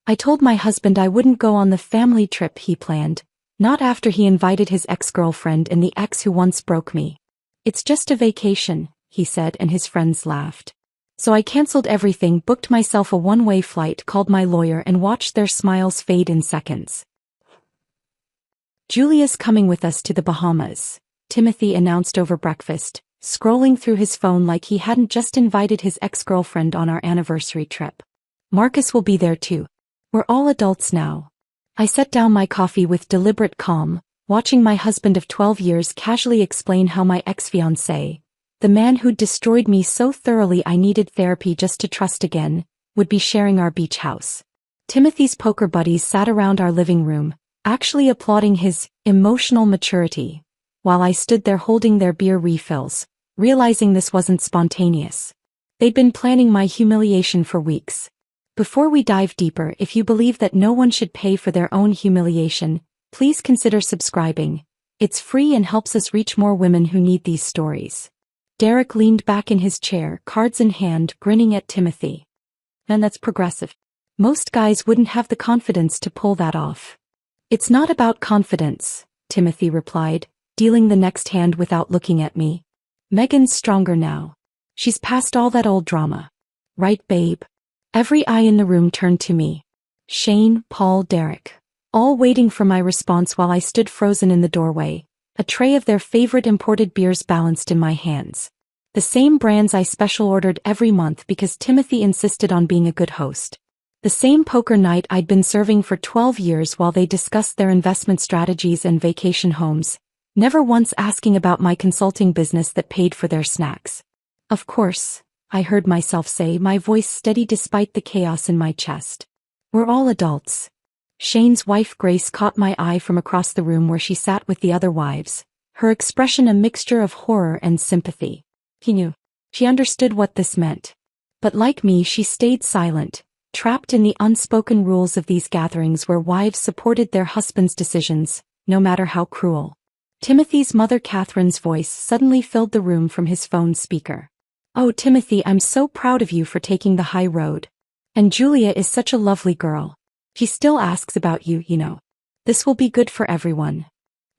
I told my husband I wouldn't go on the family trip he planned, not after he invited his ex-girlfriend and the ex who once broke me. It's just a vacation, he said, and his friends laughed. So I canceled everything, booked myself a one-way flight, called my lawyer, and watched their smiles fade in seconds. Julia's coming with us to the Bahamas, Timothy announced over breakfast, scrolling through his phone like he hadn't just invited his ex-girlfriend on our anniversary trip. Marcus will be there too. We're all adults now. I set down my coffee with deliberate calm, watching my husband of 12 years casually explain how my ex-fiancé, the man who'd destroyed me so thoroughly I needed therapy just to trust again, would be sharing our beach house. Timothy's poker buddies sat around our living room, actually applauding his emotional maturity, while I stood there holding their beer refills, realizing this wasn't spontaneous. They'd been planning my humiliation for weeks. Before we dive deeper, if you believe that no one should pay for their own humiliation, please consider subscribing. It's free and helps us reach more women who need these stories. Derek leaned back in his chair, cards in hand, grinning at Timothy. And that's progressive. Most guys wouldn't have the confidence to pull that off. It's not about confidence, Timothy replied, dealing the next hand without looking at me. Megan's stronger now. She's past all that old drama. Right, babe? Every eye in the room turned to me. Shane, Paul, Derek, all waiting for my response while I stood frozen in the doorway, a tray of their favorite imported beers balanced in my hands. The same brands I special ordered every month because Timothy insisted on being a good host. The same poker night I'd been serving for 12 years while they discussed their investment strategies and vacation homes, never once asking about my consulting business that paid for their snacks. Of course, I heard myself say, my voice steady despite the chaos in my chest. We're all adults. Shane's wife Grace caught my eye from across the room where she sat with the other wives, her expression a mixture of horror and sympathy. He knew. She understood what this meant. But like me, she stayed silent, trapped in the unspoken rules of these gatherings where wives supported their husbands' decisions, no matter how cruel. Timothy's mother Catherine's voice suddenly filled the room from his phone speaker. Oh, Timothy, I'm so proud of you for taking the high road. And Julia is such a lovely girl. She still asks about you, you know. This will be good for everyone.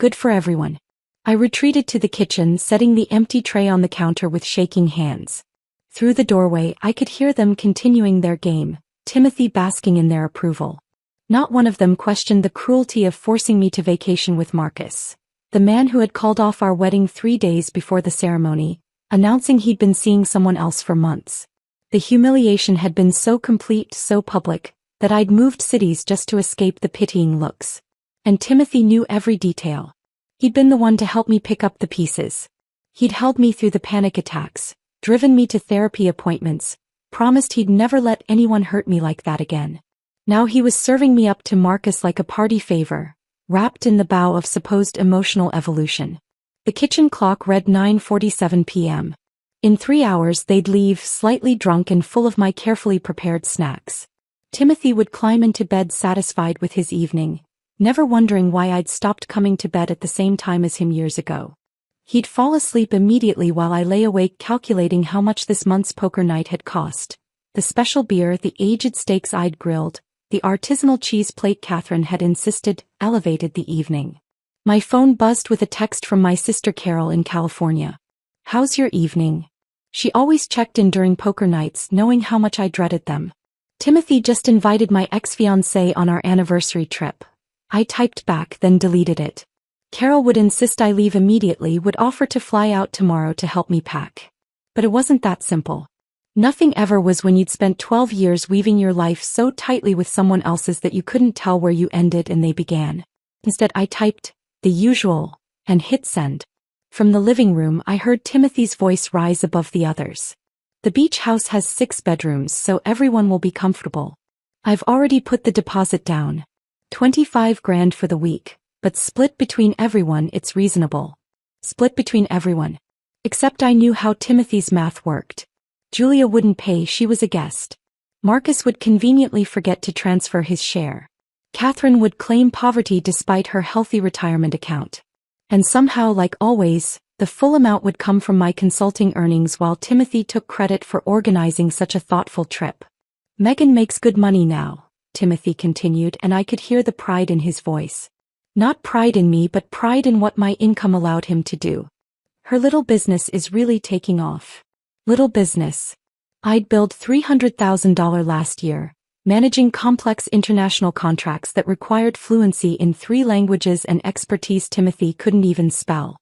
Good for everyone. I retreated to the kitchen, setting the empty tray on the counter with shaking hands. Through the doorway, I could hear them continuing their game, Timothy basking in their approval. Not one of them questioned the cruelty of forcing me to vacation with Marcus, the man who had called off our wedding 3 days before the ceremony, announcing he'd been seeing someone else for months. The humiliation had been so complete, so public, that I'd moved cities just to escape the pitying looks. And Timothy knew every detail. He'd been the one to help me pick up the pieces. He'd held me through the panic attacks, driven me to therapy appointments, promised he'd never let anyone hurt me like that again. Now he was serving me up to Marcus like a party favor, wrapped in the bow of supposed emotional evolution. The kitchen clock read 9:47 p.m. In 3 hours they'd leave, slightly drunk and full of my carefully prepared snacks. Timothy would climb into bed satisfied with his evening, never wondering why I'd stopped coming to bed at the same time as him years ago. He'd fall asleep immediately while I lay awake calculating how much this month's poker night had cost. The special beer, the aged steaks I'd grilled, the artisanal cheese plate Catherine had insisted elevated the evening. My phone buzzed with a text from my sister Carol in California. How's your evening? She always checked in during poker nights, knowing how much I dreaded them. Timothy just invited my ex-fiancé on our anniversary trip. I typed back, then deleted it. Carol would insist I leave immediately, would offer to fly out tomorrow to help me pack. But it wasn't that simple. Nothing ever was when you'd spent 12 years weaving your life so tightly with someone else's that you couldn't tell where you ended and they began. Instead I typed, the usual, and hit send. From the living room I heard Timothy's voice rise above the others. The beach house has 6 bedrooms, so everyone will be comfortable. I've already put the deposit down. 25 grand for the week, but split between everyone it's reasonable. Split between everyone. Except I knew how Timothy's math worked. Julia wouldn't pay, she was a guest. Marcus would conveniently forget to transfer his share. Catherine would claim poverty despite her healthy retirement account. And somehow, like always, the full amount would come from my consulting earnings while Timothy took credit for organizing such a thoughtful trip. Megan makes good money now, Timothy continued, and I could hear the pride in his voice. Not pride in me, but pride in what my income allowed him to do. Her little business is really taking off. Little business. I'd billed $300,000 last year, managing complex international contracts that required fluency in 3 languages and expertise Timothy couldn't even spell.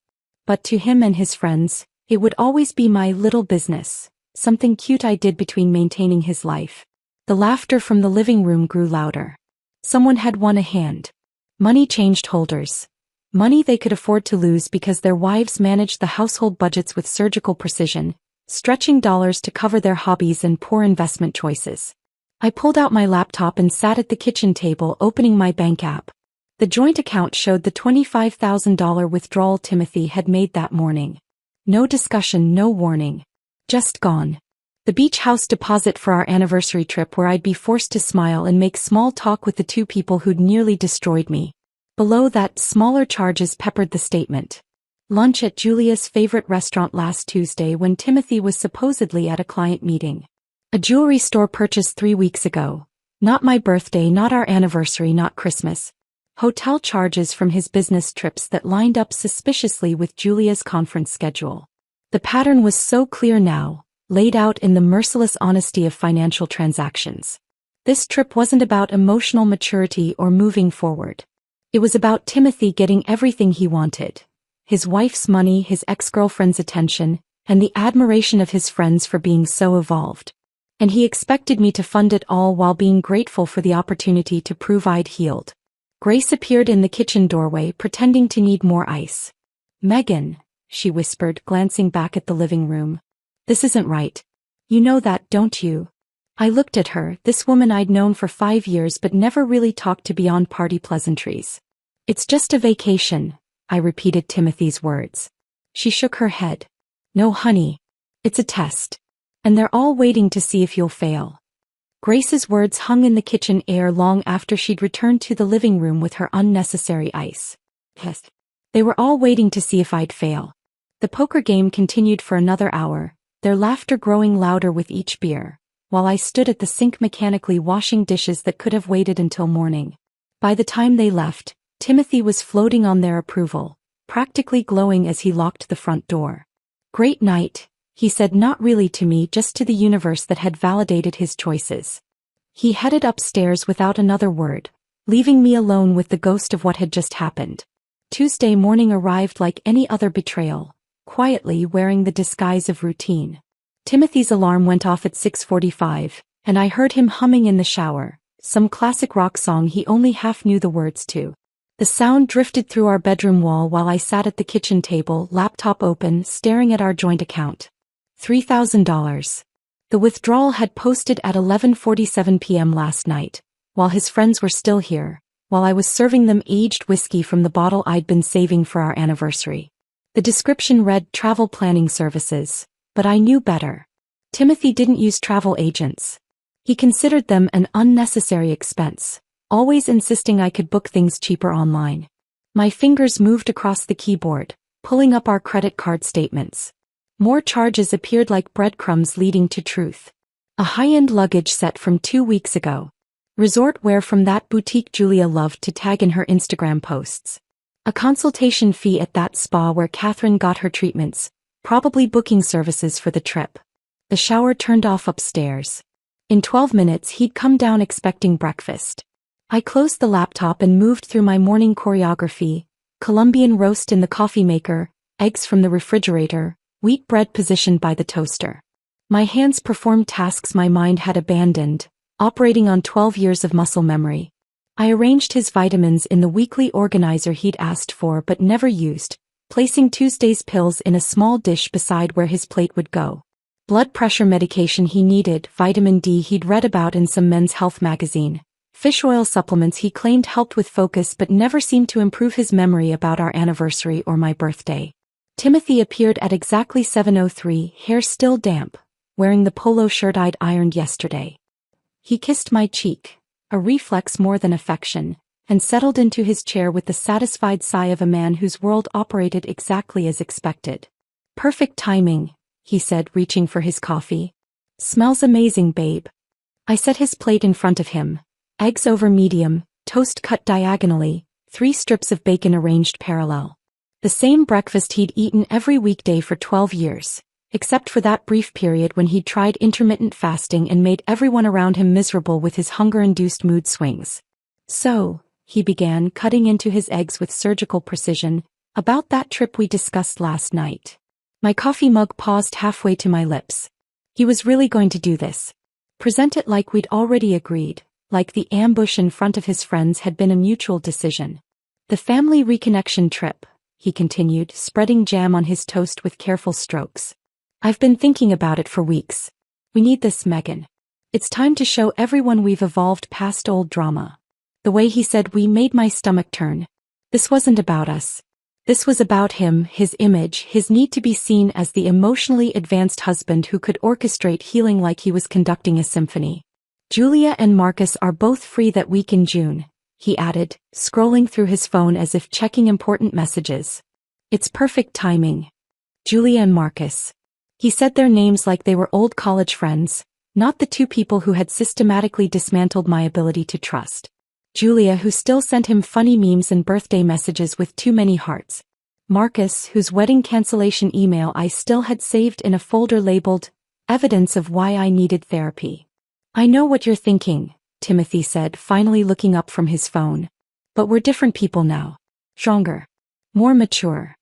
But to him and his friends, it would always be my little business, something cute I did between maintaining his life. The laughter from the living room grew louder. Someone had won a hand. Money changed holders. Money they could afford to lose because their wives managed the household budgets with surgical precision, stretching dollars to cover their hobbies and poor investment choices. I pulled out my laptop and sat at the kitchen table opening my bank app. The joint account showed the $25,000 withdrawal Timothy had made that morning. No discussion, no warning. Just gone. The beach house deposit for our anniversary trip where I'd be forced to smile and make small talk with the 2 people who'd nearly destroyed me. Below that, smaller charges peppered the statement. Lunch at Julia's favorite restaurant last Tuesday when Timothy was supposedly at a client meeting. A jewelry store purchase 3 weeks ago. Not my birthday, not our anniversary, not Christmas. Hotel charges from his business trips that lined up suspiciously with Julia's conference schedule. The pattern was so clear now, laid out in the merciless honesty of financial transactions. This trip wasn't about emotional maturity or moving forward. It was about Timothy getting everything he wanted. His wife's money, his ex-girlfriend's attention, and the admiration of his friends for being so evolved. And he expected me to fund it all while being grateful for the opportunity to prove I'd healed. Grace appeared in the kitchen doorway, pretending to need more ice. "Megan," she whispered, glancing back at the living room. "This isn't right. You know that, don't you?" I looked at her, this woman I'd known for 5 years but never really talked to beyond party pleasantries. "It's just a vacation," I repeated Timothy's words. She shook her head. "No, honey. It's a test. And they're all waiting to see if you'll fail." Grace's words hung in the kitchen air long after she'd returned to the living room with her unnecessary ice. Yes. They were all waiting to see if I'd fail. The poker game continued for another hour, their laughter growing louder with each beer, while I stood at the sink mechanically washing dishes that could have waited until morning. By the time they left, Timothy was floating on their approval, practically glowing as he locked the front door. "Great night," he said, not really to me, just to the universe that had validated his choices. He headed upstairs without another word, leaving me alone with the ghost of what had just happened. Tuesday morning arrived like any other betrayal, quietly wearing the disguise of routine. Timothy's alarm went off at 6:45, and I heard him humming in the shower, some classic rock song he only half knew the words to. The sound drifted through our bedroom wall while I sat at the kitchen table, laptop open, staring at our joint account. $3,000. The withdrawal had posted at 11:47 p.m. last night, while his friends were still here, while I was serving them aged whiskey from the bottle I'd been saving for our anniversary. The description read travel planning services, but I knew better. Timothy didn't use travel agents. He considered them an unnecessary expense, always insisting I could book things cheaper online. My fingers moved across the keyboard, pulling up our credit card statements. More charges appeared like breadcrumbs leading to truth. A high-end luggage set from 2 weeks ago. Resort wear from that boutique Julia loved to tag in her Instagram posts. A consultation fee at that spa where Catherine got her treatments, probably booking services for the trip. The shower turned off upstairs. In 12 minutes he'd come down expecting breakfast. I closed the laptop and moved through my morning choreography: Colombian roast in the coffee maker, eggs from the refrigerator, wheat bread positioned by the toaster. My hands performed tasks my mind had abandoned, operating on 12 years of muscle memory. I arranged his vitamins in the weekly organizer he'd asked for but never used, placing Tuesday's pills in a small dish beside where his plate would go. Blood pressure medication he needed, vitamin D he'd read about in some men's health magazine, fish oil supplements he claimed helped with focus but never seemed to improve his memory about our anniversary or my birthday. Timothy appeared at exactly 7:03, hair still damp, wearing the polo shirt I'd ironed yesterday. He kissed my cheek, a reflex more than affection, and settled into his chair with the satisfied sigh of a man whose world operated exactly as expected. "Perfect timing," he said, reaching for his coffee. "Smells amazing, babe." I set his plate in front of him, Eggs over medium, toast cut diagonally, 3 strips of bacon arranged parallel. The same breakfast he'd eaten every weekday for 12 years, except for that brief period when he'd tried intermittent fasting and made everyone around him miserable with his hunger-induced mood swings. So, he began, cutting into his eggs with surgical precision, about that trip we discussed last night. My coffee mug paused halfway to my lips. He was really going to do this. Present it like we'd already agreed, like the ambush in front of his friends had been a mutual decision. The family reconnection trip, he continued, spreading jam on his toast with careful strokes. I've been thinking about it for weeks. We need this, Megan. It's time to show everyone we've evolved past old drama. The way he said we made my stomach turn. This wasn't about us. This was about him, his image, his need to be seen as the emotionally advanced husband who could orchestrate healing like he was conducting a symphony. Julia and Marcus are both free that week in June, he added, scrolling through his phone as if checking important messages. It's perfect timing. Julia and Marcus. He said their names like they were old college friends, not the 2 people who had systematically dismantled my ability to trust. Julia, who still sent him funny memes and birthday messages with too many hearts. Marcus, whose wedding cancellation email I still had saved in a folder labeled, Evidence of Why I Needed Therapy. I know what you're thinking, Timothy said, finally looking up from his phone. But we're different people now. Stronger. More mature.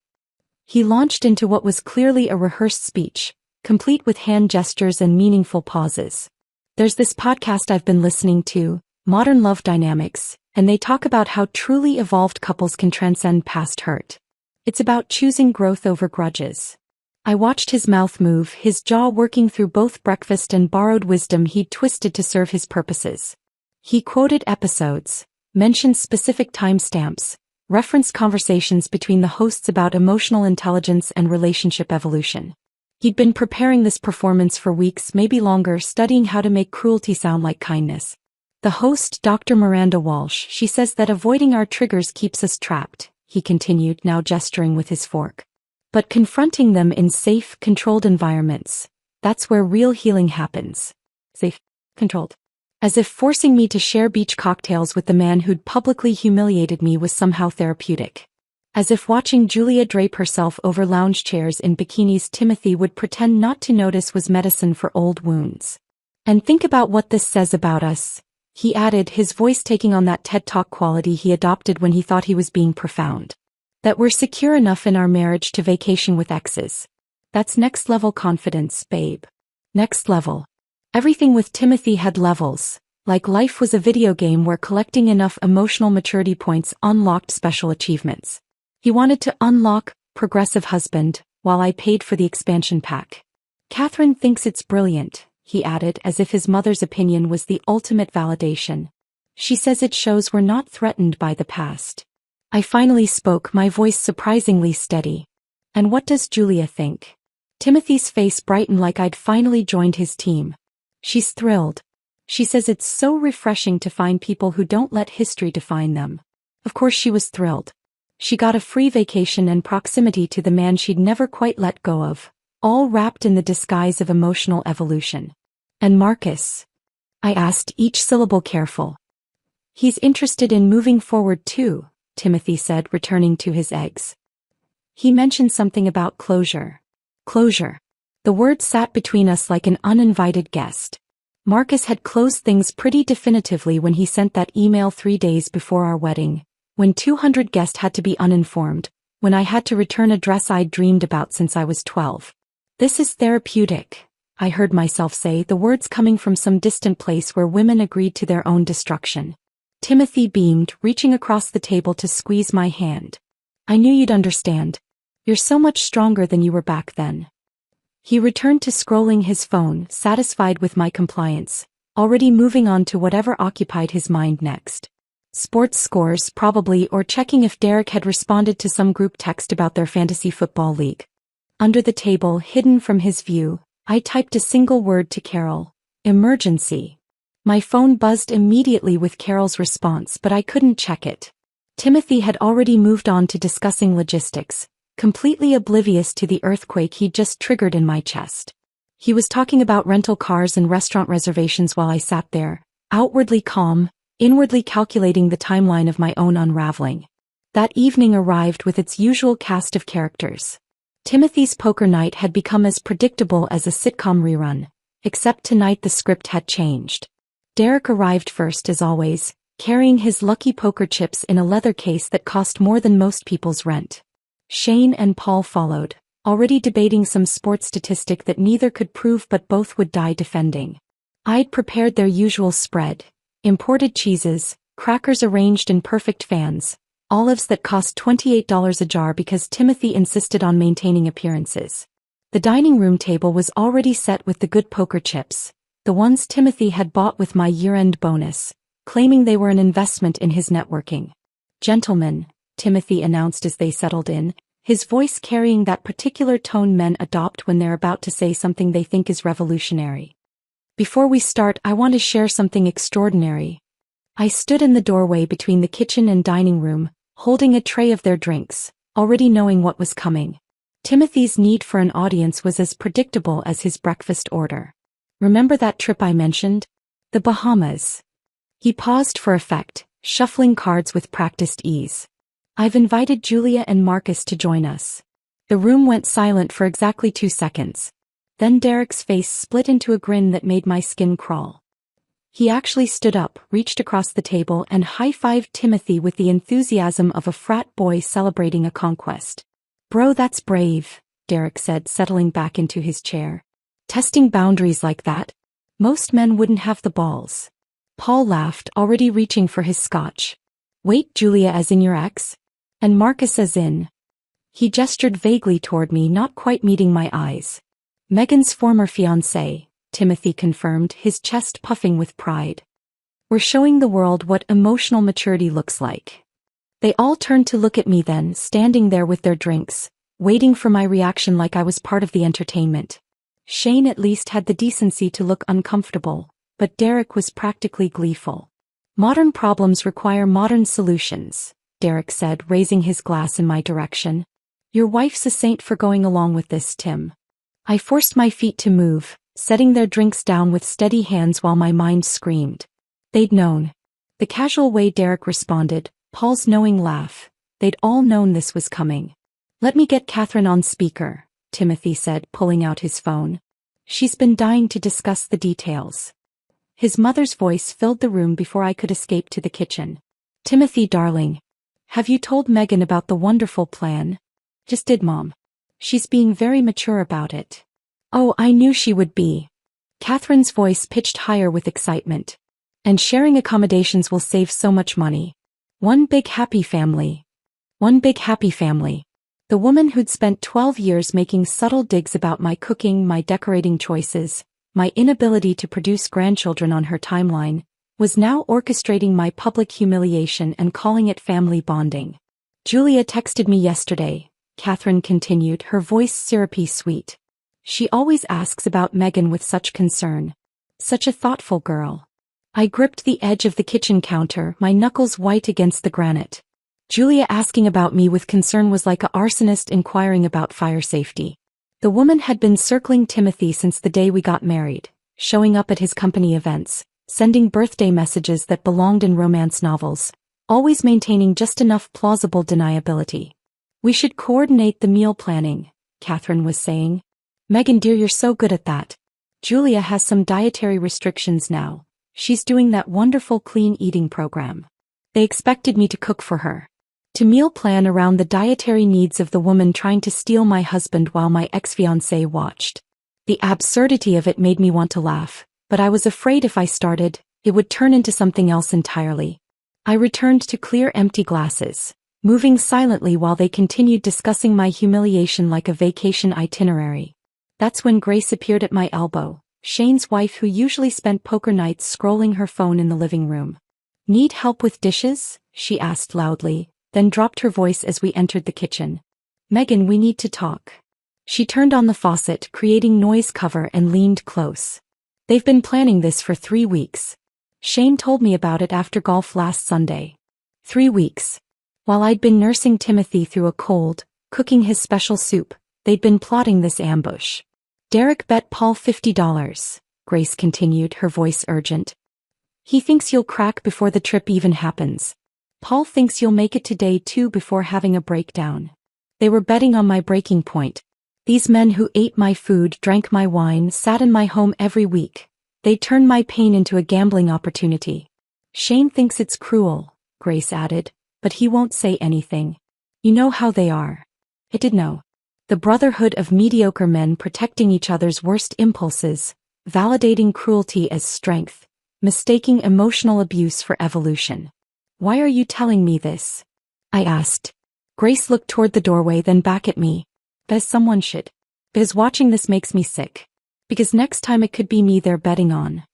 He launched into what was clearly a rehearsed speech, complete with hand gestures and meaningful pauses. There's this podcast I've been listening to, Modern Love Dynamics, and they talk about how truly evolved couples can transcend past hurt. It's about choosing growth over grudges. I watched his mouth move, his jaw working through both breakfast and borrowed wisdom he'd twisted to serve his purposes. He quoted episodes, mentioned specific timestamps, referenced conversations between the hosts about emotional intelligence and relationship evolution. He'd been preparing this performance for weeks, maybe longer, studying how to make cruelty sound like kindness. The host, Dr. Miranda Walsh, she says that avoiding our triggers keeps us trapped, he continued, now gesturing with his fork. But confronting them in safe, controlled environments, that's where real healing happens. Safe, controlled. As if forcing me to share beach cocktails with the man who'd publicly humiliated me was somehow therapeutic. As if watching Julia drape herself over lounge chairs in bikinis Timothy would pretend not to notice was medicine for old wounds. And think about what this says about us, he added, his voice taking on that TED Talk quality he adopted when he thought he was being profound. That we're secure enough in our marriage to vacation with exes. That's next-level confidence, babe. Next level. Everything with Timothy had levels, like life was a video game where collecting enough emotional maturity points unlocked special achievements. He wanted to unlock Progressive Husband, while I paid for the expansion pack. Catherine thinks it's brilliant, he added, as if his mother's opinion was the ultimate validation. She says it shows we're not threatened by the past. I finally spoke, my voice surprisingly steady. And what does Julia think? Timothy's face brightened like I'd finally joined his team. She's thrilled. She says it's so refreshing to find people who don't let history define them. Of course she was thrilled. She got a free vacation and proximity to the man she'd never quite let go of, all wrapped in the disguise of emotional evolution. And Marcus? I asked, each syllable careful. He's interested in moving forward too, Timothy said, returning to his eggs. He mentioned something about closure. Closure. The word sat between us like an uninvited guest. Marcus had closed things pretty definitively when he sent that email 3 days before our wedding, when 200 guests had to be uninformed, when I had to return a dress I'd dreamed about since I was 12. This is therapeutic, I heard myself say, the words coming from some distant place where women agreed to their own destruction. Timothy beamed, reaching across the table to squeeze my hand. I knew you'd understand. You're so much stronger than you were back then. He returned to scrolling his phone, satisfied with my compliance, already moving on to whatever occupied his mind next. Sports scores, probably, or checking if Derek had responded to some group text about their fantasy football league. Under the table, hidden from his view, I typed a single word to Carol. Emergency. My phone buzzed immediately with Carol's response, but I couldn't check it. Timothy had already moved on to discussing logistics, completely oblivious to the earthquake he'd just triggered in my chest. He was talking about rental cars and restaurant reservations while I sat there, outwardly calm, inwardly calculating the timeline of my own unraveling. That evening arrived with its usual cast of characters. Timothy's poker night had become as predictable as a sitcom rerun, except tonight the script had changed. Derek arrived first as always, carrying his lucky poker chips in a leather case that cost more than most people's rent. Shane and Paul followed, already debating some sports statistic that neither could prove but both would die defending. I'd prepared their usual spread: imported cheeses, crackers arranged in perfect fans, olives that cost $28 a jar because Timothy insisted on maintaining appearances. The dining room table was already set with the good poker chips, the ones Timothy had bought with my year-end bonus, claiming they were an investment in his networking. "Gentlemen," Timothy announced as they settled in, his voice carrying that particular tone men adopt when they're about to say something they think is revolutionary. "Before we start, I want to share something extraordinary." I stood in the doorway between the kitchen and dining room, holding a tray of their drinks, already knowing what was coming. Timothy's need for an audience was as predictable as his breakfast order. "Remember that trip I mentioned? The Bahamas." He paused for effect, shuffling cards with practiced ease. "I've invited Julia and Marcus to join us." The room went silent for exactly 2 seconds. Then Derek's face split into a grin that made my skin crawl. He actually stood up, reached across the table and high-fived Timothy with the enthusiasm of a frat boy celebrating a conquest. "Bro, that's brave," Derek said, settling back into his chair. "Testing boundaries like that? Most men wouldn't have the balls." Paul laughed, already reaching for his scotch. "Wait, Julia as in your ex? And Marcus as in?" He gestured vaguely toward me, not quite meeting my eyes. "Megan's former fiancé," Timothy confirmed, his chest puffing with pride. "We're showing the world what emotional maturity looks like." They all turned to look at me then, standing there with their drinks, waiting for my reaction like I was part of the entertainment. Shane at least had the decency to look uncomfortable, but Derek was practically gleeful. "Modern problems require modern solutions," Derek said, raising his glass in my direction. "Your wife's a saint for going along with this, Tim." I forced my feet to move, setting their drinks down with steady hands while my mind screamed. They'd known. The casual way Derek responded, Paul's knowing laugh, they'd all known this was coming. "Let me get Catherine on speaker," Timothy said, pulling out his phone. "She's been dying to discuss the details." His mother's voice filled the room before I could escape to the kitchen. "Timothy, darling. Have you told Megan about the wonderful plan?" "Just did, Mom. She's being very mature about it." "Oh, I knew she would be." Catherine's voice pitched higher with excitement. "And sharing accommodations will save so much money. One big happy family." One big happy family. The woman who'd spent 12 years making subtle digs about my cooking, my decorating choices, my inability to produce grandchildren on her timeline, was now orchestrating my public humiliation and calling it family bonding. "Julia texted me yesterday," Catherine continued, her voice syrupy sweet. "She always asks about Megan with such concern. Such a thoughtful girl." I gripped the edge of the kitchen counter, my knuckles white against the granite. Julia asking about me with concern was like a arsonist inquiring about fire safety. The woman had been circling Timothy since the day we got married, showing up at his company events, sending birthday messages that belonged in romance novels, always maintaining just enough plausible deniability. "We should coordinate the meal planning," Catherine was saying. "Megan dear, you're so good at that. Julia has some dietary restrictions now. She's doing that wonderful clean eating program. They expected me to cook for her. To meal plan around the dietary needs of the woman trying to steal my husband while my ex-fiancé watched. The absurdity of it made me want to laugh, but I was afraid if I started, it would turn into something else entirely. I returned to clear empty glasses, moving silently while they continued discussing my humiliation like a vacation itinerary. That's when Grace appeared at my elbow, Shane's wife who usually spent poker nights scrolling her phone in the living room. "Need help with dishes?" she asked loudly, then dropped her voice as we entered the kitchen. "Megan, we need to talk." She turned on the faucet, creating noise cover, and leaned close. "They've been planning this for 3 weeks. Shane told me about it after golf last Sunday." 3 weeks. While I'd been nursing Timothy through a cold, cooking his special soup, they'd been plotting this ambush. "Derek bet Paul $50, Grace continued, her voice urgent. He thinks you'll crack before the trip even happens. Paul thinks you'll make it to day 2 before having a breakdown. They were betting on my breaking point. These men who ate my food, drank my wine, sat in my home every week. They turned my pain into a gambling opportunity. Shane thinks it's cruel, Grace added, but he won't say anything. You know how they are. I did know. The brotherhood of mediocre men protecting each other's worst impulses, validating cruelty as strength, mistaking emotional abuse for evolution. Why are you telling me this? I asked. Grace looked toward the doorway, then back at me. Because someone should. Because watching this makes me sick. Because next time it could be me they're betting on.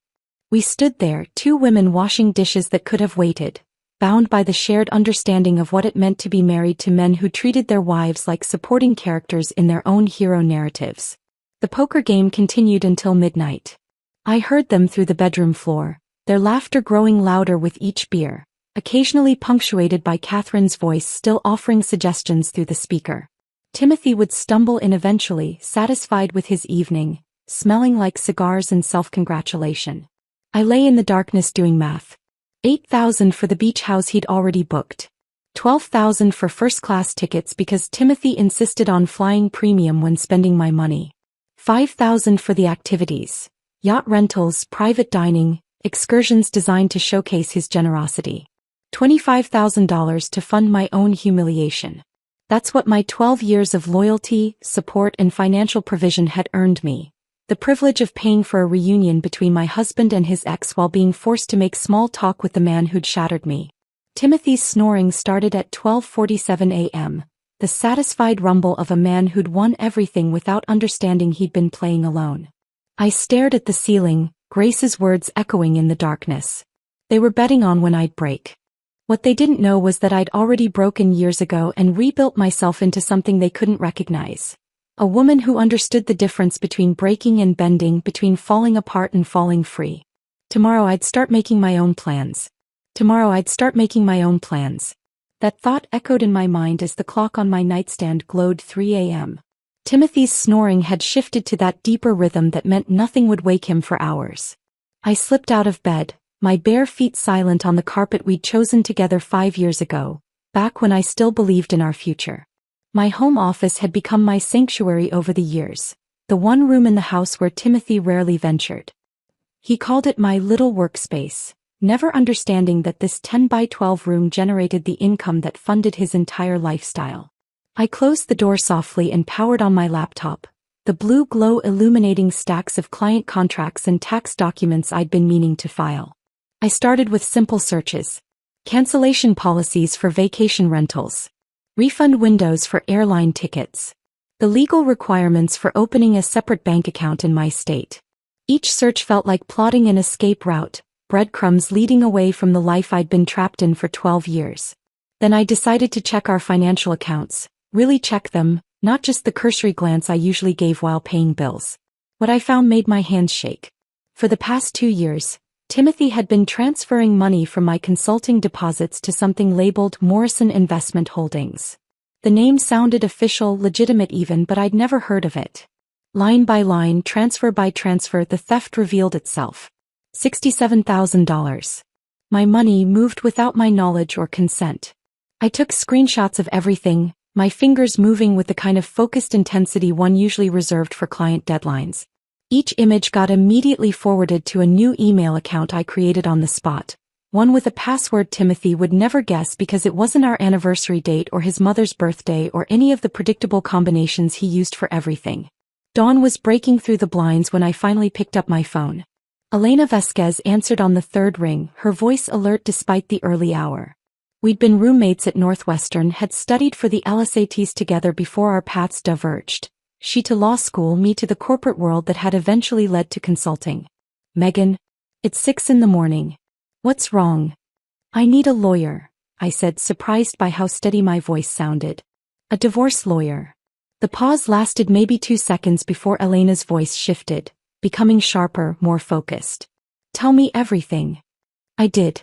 We stood there, 2 women washing dishes that could have waited, bound by the shared understanding of what it meant to be married to men who treated their wives like supporting characters in their own hero narratives. The poker game continued until midnight. I heard them through the bedroom floor, their laughter growing louder with each beer, occasionally punctuated by Catherine's voice still offering suggestions through the speaker. Timothy would stumble in eventually, satisfied with his evening, smelling like cigars and self-congratulation. I lay in the darkness doing math. $8,000 for the beach house he'd already booked. $12,000 for first-class tickets because Timothy insisted on flying premium when spending my money. $5,000 for the activities, yacht rentals, private dining, excursions designed to showcase his generosity. $25,000 to fund my own humiliation. That's what my 12 years of loyalty, support, and financial provision had earned me. The privilege of paying for a reunion between my husband and his ex while being forced to make small talk with the man who'd shattered me. Timothy's snoring started at 12:47 a.m., the satisfied rumble of a man who'd won everything without understanding he'd been playing alone. I stared at the ceiling, Grace's words echoing in the darkness. They were betting on when I'd break. What they didn't know was that I'd already broken years ago and rebuilt myself into something they couldn't recognize. A woman who understood the difference between breaking and bending, between falling apart and falling free. Tomorrow I'd start making my own plans. Tomorrow I'd start making my own plans. That thought echoed in my mind as the clock on my nightstand glowed 3 a.m. Timothy's snoring had shifted to that deeper rhythm that meant nothing would wake him for hours. I slipped out of bed, my bare feet silent on the carpet we'd chosen together 5 years ago, back when I still believed in our future. My home office had become my sanctuary over the years, the one room in the house where Timothy rarely ventured. He called it my little workspace, never understanding that this 10 by 12 room generated the income that funded his entire lifestyle. I closed the door softly and powered on my laptop, the blue glow illuminating stacks of client contracts and tax documents I'd been meaning to file. I started with simple searches. Cancellation policies for vacation rentals. Refund windows for airline tickets. The legal requirements for opening a separate bank account in my state. Each search felt like plotting an escape route, breadcrumbs leading away from the life I'd been trapped in for 12 years. Then I decided to check our financial accounts, really check them, not just the cursory glance I usually gave while paying bills. What I found made my hands shake. For the past 2 years, Timothy had been transferring money from my consulting deposits to something labeled Morrison Investment Holdings. The name sounded official, legitimate even, but I'd never heard of it. Line by line, transfer by transfer, the theft revealed itself. $67,000. My money moved without my knowledge or consent. I took screenshots of everything, my fingers moving with the kind of focused intensity one usually reserved for client deadlines. Each image got immediately forwarded to a new email account I created on the spot, one with a password Timothy would never guess because it wasn't our anniversary date or his mother's birthday or any of the predictable combinations he used for everything. Dawn was breaking through the blinds when I finally picked up my phone. Elena Vasquez answered on the third ring, her voice alert despite the early hour. We'd been roommates at Northwestern, had studied for the LSATs together before our paths diverged. She to law school, me to the corporate world that had eventually led to consulting. Megan, it's 6 a.m. What's wrong? I need a lawyer, I said, surprised by how steady my voice sounded. A divorce lawyer. The pause lasted maybe 2 seconds before Elena's voice shifted, becoming sharper, more focused. Tell me everything. I did.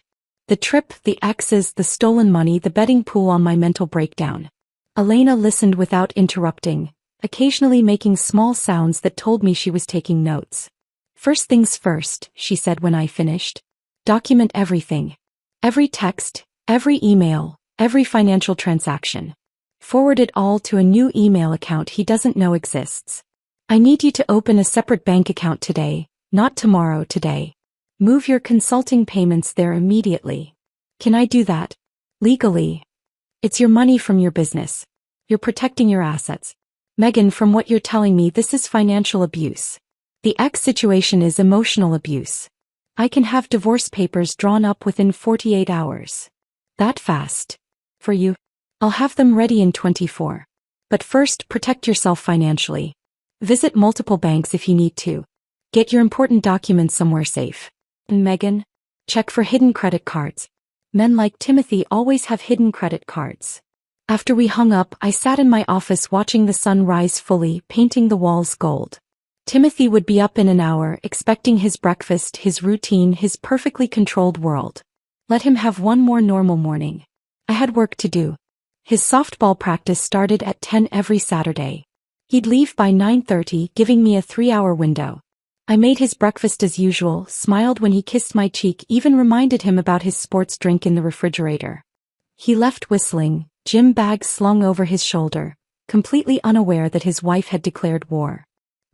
The trip, the exes, the stolen money, the betting pool, on my mental breakdown. Elena listened without interrupting, occasionally making small sounds that told me she was taking notes. First things first, she said when I finished. Document everything. Every text, every email, every financial transaction. Forward it all to a new email account he doesn't know exists. I need you to open a separate bank account today, not tomorrow, today. Move your consulting payments there immediately. Can I do that? Legally. It's your money from your business. You're protecting your assets. Megan, from what you're telling me, this is financial abuse. The X situation is emotional abuse. I can have divorce papers drawn up within 48 hours. That fast? For you? I'll have them ready in 24. But first, protect yourself financially. Visit multiple banks if you need to. Get your important documents somewhere safe. And Megan? Check for hidden credit cards. Men like Timothy always have hidden credit cards. After we hung up, I sat in my office watching the sun rise fully, painting the walls gold. Timothy would be up in an hour, expecting his breakfast, his routine, his perfectly controlled world. Let him have one more normal morning. I had work to do. His softball practice started at 10 every Saturday. He'd leave by 9:30, giving me a 3-hour window. I made his breakfast as usual, smiled when he kissed my cheek, even reminded him about his sports drink in the refrigerator. He left whistling, gym bag slung over his shoulder, completely unaware that his wife had declared war.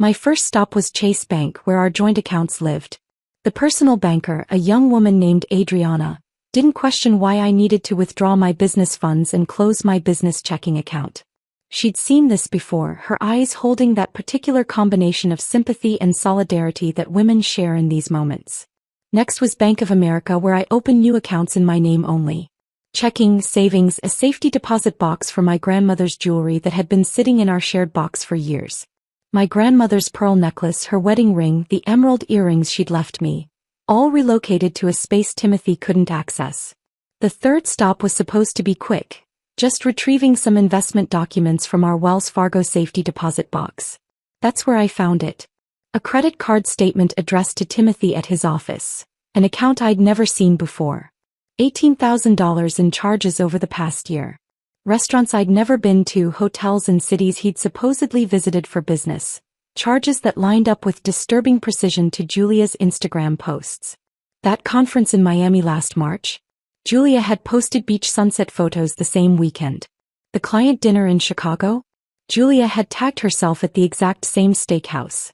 My first stop was Chase Bank, where our joint accounts lived. The personal banker, a young woman named Adriana, didn't question why I needed to withdraw my business funds and close my business checking account. She'd seen this before, her eyes holding that particular combination of sympathy and solidarity that women share in these moments. Next was Bank of America, where I opened new accounts in my name only. Checking, savings, a safety deposit box for my grandmother's jewelry that had been sitting in our shared box for years. My grandmother's pearl necklace, her wedding ring, the emerald earrings she'd left me, all relocated to a space Timothy couldn't access. The third stop was supposed to be quick, just retrieving some investment documents from our Wells Fargo safety deposit box. That's where I found it. A credit card statement addressed to Timothy at his office, an account I'd never seen before. $18,000 in charges over the past year. Restaurants I'd never been to, hotels in cities he'd supposedly visited for business. Charges that lined up with disturbing precision to Julia's Instagram posts. That conference in Miami last March? Julia had posted beach sunset photos the same weekend. The client dinner in Chicago? Julia had tagged herself at the exact same steakhouse.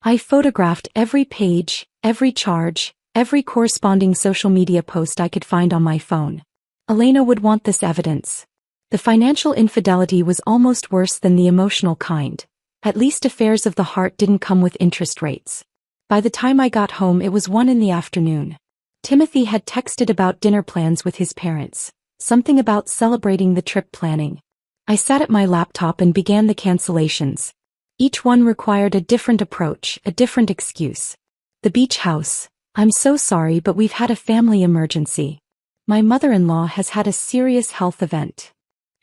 I photographed every page, every charge, every corresponding social media post I could find on my phone. Elena would want this evidence. The financial infidelity was almost worse than the emotional kind. At least affairs of the heart didn't come with interest rates. By the time I got home, it was 1 in the afternoon. Timothy had texted about dinner plans with his parents, something about celebrating the trip planning. I sat at my laptop and began the cancellations. Each one required a different approach, a different excuse. The beach house. I'm so sorry, but we've had a family emergency. My mother-in-law has had a serious health event.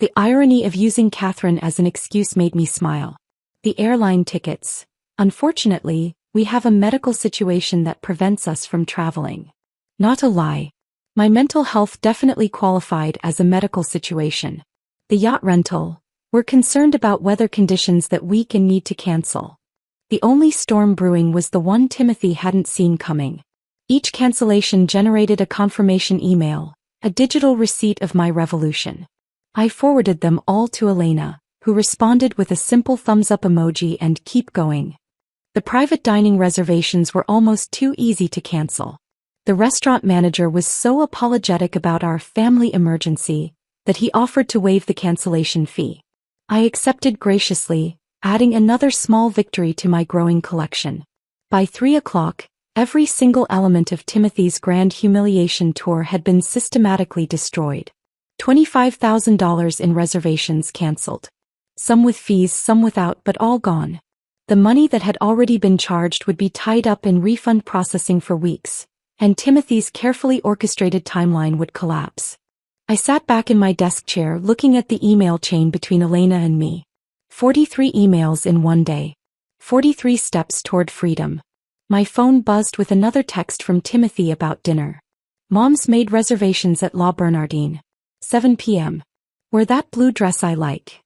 The irony of using Catherine as an excuse made me smile. The airline tickets. Unfortunately, we have a medical situation that prevents us from traveling. Not a lie. My mental health definitely qualified as a medical situation. The yacht rental. We're concerned about weather conditions that week and need to cancel. The only storm brewing was the one Timothy hadn't seen coming. Each cancellation generated a confirmation email, a digital receipt of my revolution. I forwarded them all to Elena, who responded with a simple thumbs-up emoji and keep going. The private dining reservations were almost too easy to cancel. The restaurant manager was so apologetic about our family emergency that he offered to waive the cancellation fee. I accepted graciously, adding another small victory to my growing collection. By 3 o'clock, every single element of Timothy's grand humiliation tour had been systematically destroyed. $25,000 in reservations canceled. Some with fees, some without, but all gone. The money that had already been charged would be tied up in refund processing for weeks, and Timothy's carefully orchestrated timeline would collapse. I sat back in my desk chair looking at the email chain between Elena and me. 43 emails in one day. 43 steps toward freedom. My phone buzzed with another text from Timothy about dinner. Mom's made reservations at La Bernardine. 7 p.m. Wear that blue dress I like.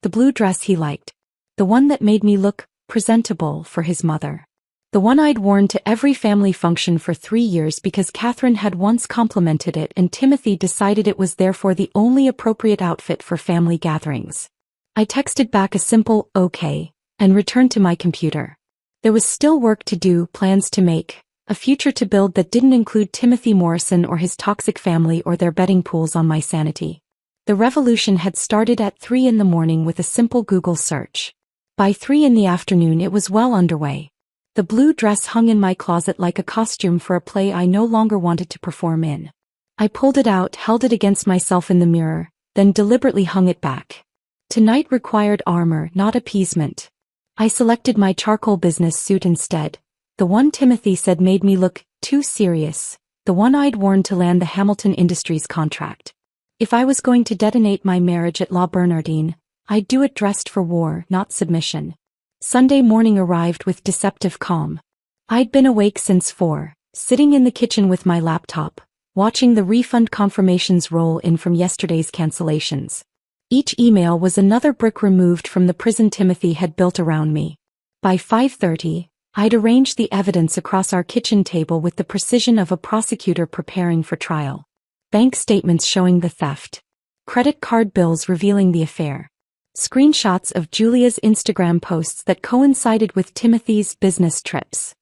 The blue dress he liked. The one that made me look presentable for his mother. The one I'd worn to every family function for 3 years because Catherine had once complimented it and Timothy decided it was therefore the only appropriate outfit for family gatherings. I texted back a simple, okay, and returned to my computer. There was still work to do, plans to make, a future to build that didn't include Timothy Morrison or his toxic family or their betting pools on my sanity. The revolution had started at 3 in the morning with a simple Google search. By 3 in the afternoon it was well underway. The blue dress hung in my closet like a costume for a play I no longer wanted to perform in. I pulled it out, held it against myself in the mirror, then deliberately hung it back. Tonight required armor, not appeasement. I selected my charcoal business suit instead, the one Timothy said made me look too serious, the one I'd worn to land the Hamilton Industries contract. If I was going to detonate my marriage at La Bernardine, I'd do it dressed for war, not submission. Sunday morning arrived with deceptive calm. I'd been awake since 4, sitting in the kitchen with my laptop, watching the refund confirmations roll in from yesterday's cancellations. Each email was another brick removed from the prison Timothy had built around me. By 5:30, I'd arranged the evidence across our kitchen table with the precision of a prosecutor preparing for trial. Bank statements showing the theft. Credit card bills revealing the affair. Screenshots of Julia's Instagram posts that coincided with Timothy's business trips.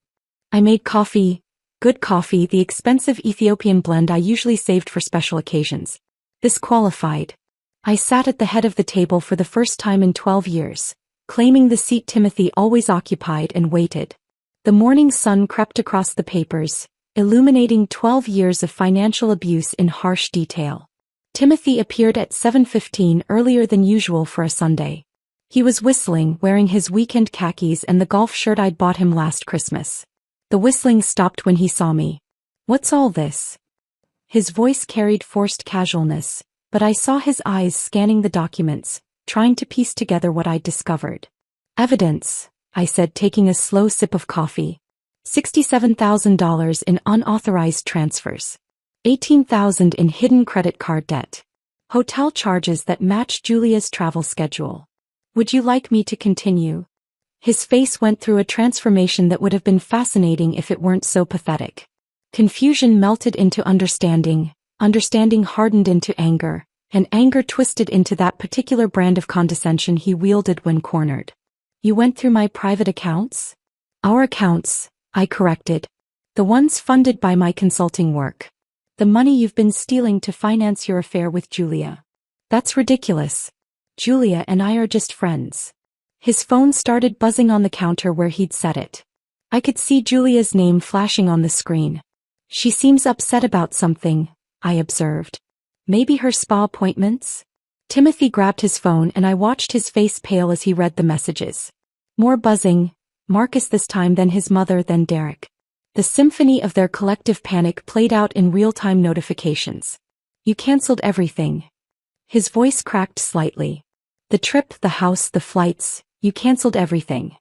I made coffee, good coffee, the expensive Ethiopian blend I usually saved for special occasions. This qualified. I sat at the head of the table for the first time in 12 years, claiming the seat Timothy always occupied, and waited. The morning sun crept across the papers, illuminating 12 years of financial abuse in harsh detail. Timothy appeared at 7:15, earlier than usual for a Sunday. He was whistling, wearing his weekend khakis and the golf shirt I'd bought him last Christmas. The whistling stopped when he saw me. "What's all this?" His voice carried forced casualness, but I saw his eyes scanning the documents, trying to piece together what I'd discovered. "Evidence," I said, taking a slow sip of coffee. $67,000 in unauthorized transfers. $18,000 in hidden credit card debt. Hotel charges that match Julia's travel schedule. "Would you like me to continue?" His face went through a transformation that would have been fascinating if it weren't so pathetic. Confusion melted into understanding, understanding hardened into anger, and anger twisted into that particular brand of condescension he wielded when cornered. "You went through my private accounts?" "Our accounts," I corrected. "The ones funded by my consulting work. The money you've been stealing to finance your affair with Julia." "That's ridiculous. Julia and I are just friends." His phone started buzzing on the counter where he'd set it. I could see Julia's name flashing on the screen. "She seems upset about something," I observed. "Maybe her spa appointments?" Timothy grabbed his phone and I watched his face pale as he read the messages. More buzzing, Marcus this time, then his mother, then Derek. The symphony of their collective panic played out in real-time notifications. "You canceled everything." His voice cracked slightly. "The trip, the house, the flights, you canceled everything."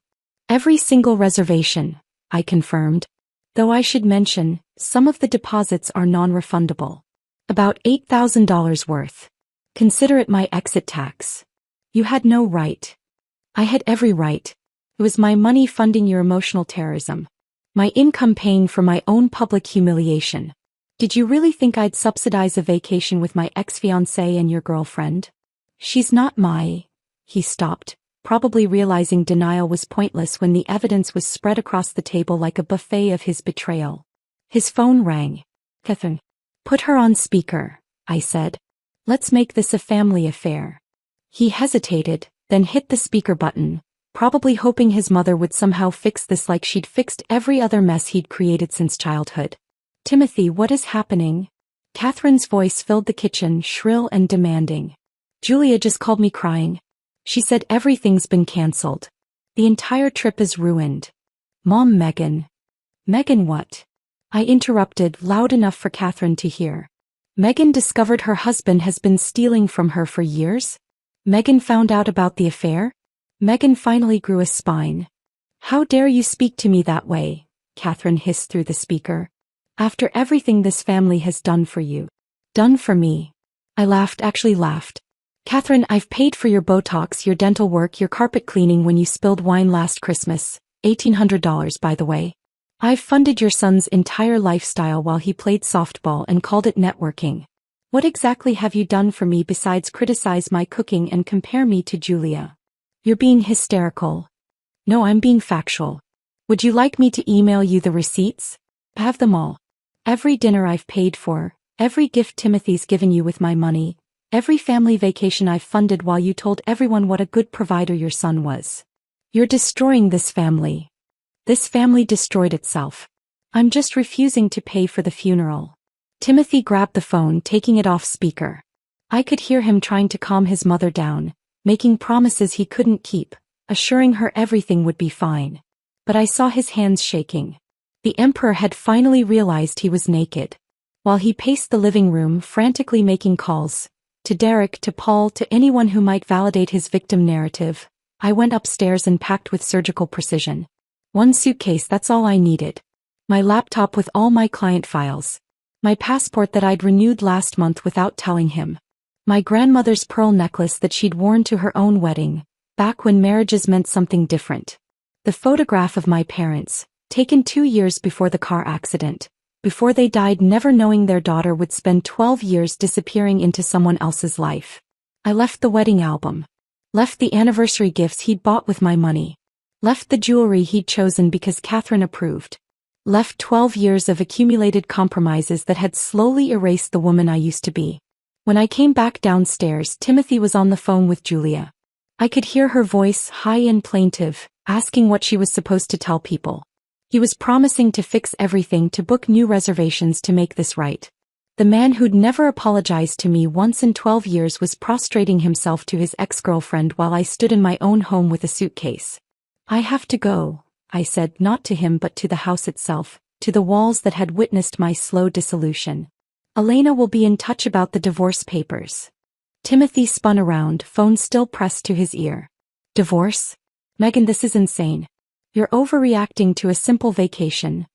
"Every single reservation," I confirmed. "Though I should mention, some of the deposits are non-refundable. About $8,000 worth. Consider it my exit tax." "You had no right." "I had every right. It was my money funding your emotional terrorism. My income paying for my own public humiliation. Did you really think I'd subsidize a vacation with my ex-fiancé and your girlfriend?" "She's not my..." He stopped, probably realizing denial was pointless when the evidence was spread across the table like a buffet of his betrayal. His phone rang. "Catherine." "Put her on speaker," I said. "Let's make this a family affair." He hesitated, then hit the speaker button, probably hoping his mother would somehow fix this like she'd fixed every other mess he'd created since childhood. "Timothy, what is happening?" Catherine's voice filled the kitchen, shrill and demanding. "Julia just called me crying. She said everything's been cancelled. The entire trip is ruined." "Mom, Megan." "Megan what?" I interrupted, loud enough for Catherine to hear. "Megan discovered her husband has been stealing from her for years? Megan found out about the affair?" Megan finally grew a spine. "How dare you speak to me that way?" Catherine hissed through the speaker. "After everything this family has done for you." "Done for me?" I laughed, actually laughed. "Catherine, I've paid for your Botox, your dental work, your carpet cleaning when you spilled wine last Christmas. $1,800, by the way. I've funded your son's entire lifestyle while he played softball and called it networking. What exactly have you done for me besides criticize my cooking and compare me to Julia? You're being hysterical. No, I'm being factual. Would you like me to email you the receipts? I have them all. Every dinner I've paid for, every gift Timothy's given you with my money, every family vacation I've funded while you told everyone what a good provider your son was. You're destroying this family. This family destroyed itself. I'm just refusing to pay for the funeral. Timothy grabbed the phone, taking it off speaker. I could hear him trying to calm his mother down, making promises he couldn't keep, assuring her everything would be fine. But I saw his hands shaking. The emperor had finally realized he was naked. While he paced the living room, frantically making calls, to Derek, to Paul, to anyone who might validate his victim narrative, I went upstairs and packed with surgical precision. One suitcase, that's all I needed. My laptop with all my client files. My passport that I'd renewed last month without telling him. My grandmother's pearl necklace that she'd worn to her own wedding, back when marriages meant something different. The photograph of my parents, taken 2 years before the car accident, before they died, never knowing their daughter would spend 12 years disappearing into someone else's life. I left the wedding album. Left the anniversary gifts he'd bought with my money. Left the jewelry he'd chosen because Catherine approved. Left 12 years of accumulated compromises that had slowly erased the woman I used to be. When I came back downstairs, Timothy was on the phone with Julia. I could hear her voice, high and plaintive, asking what she was supposed to tell people. He was promising to fix everything, to book new reservations, to make this right. The man who'd never apologized to me once in 12 years was prostrating himself to his ex-girlfriend while I stood in my own home with a suitcase. I have to go, I said, not to him but to the house itself, to the walls that had witnessed my slow dissolution. Elena will be in touch about the divorce papers. Timothy spun around, phone still pressed to his ear. Divorce? Megan, this is insane. You're overreacting to a simple vacation.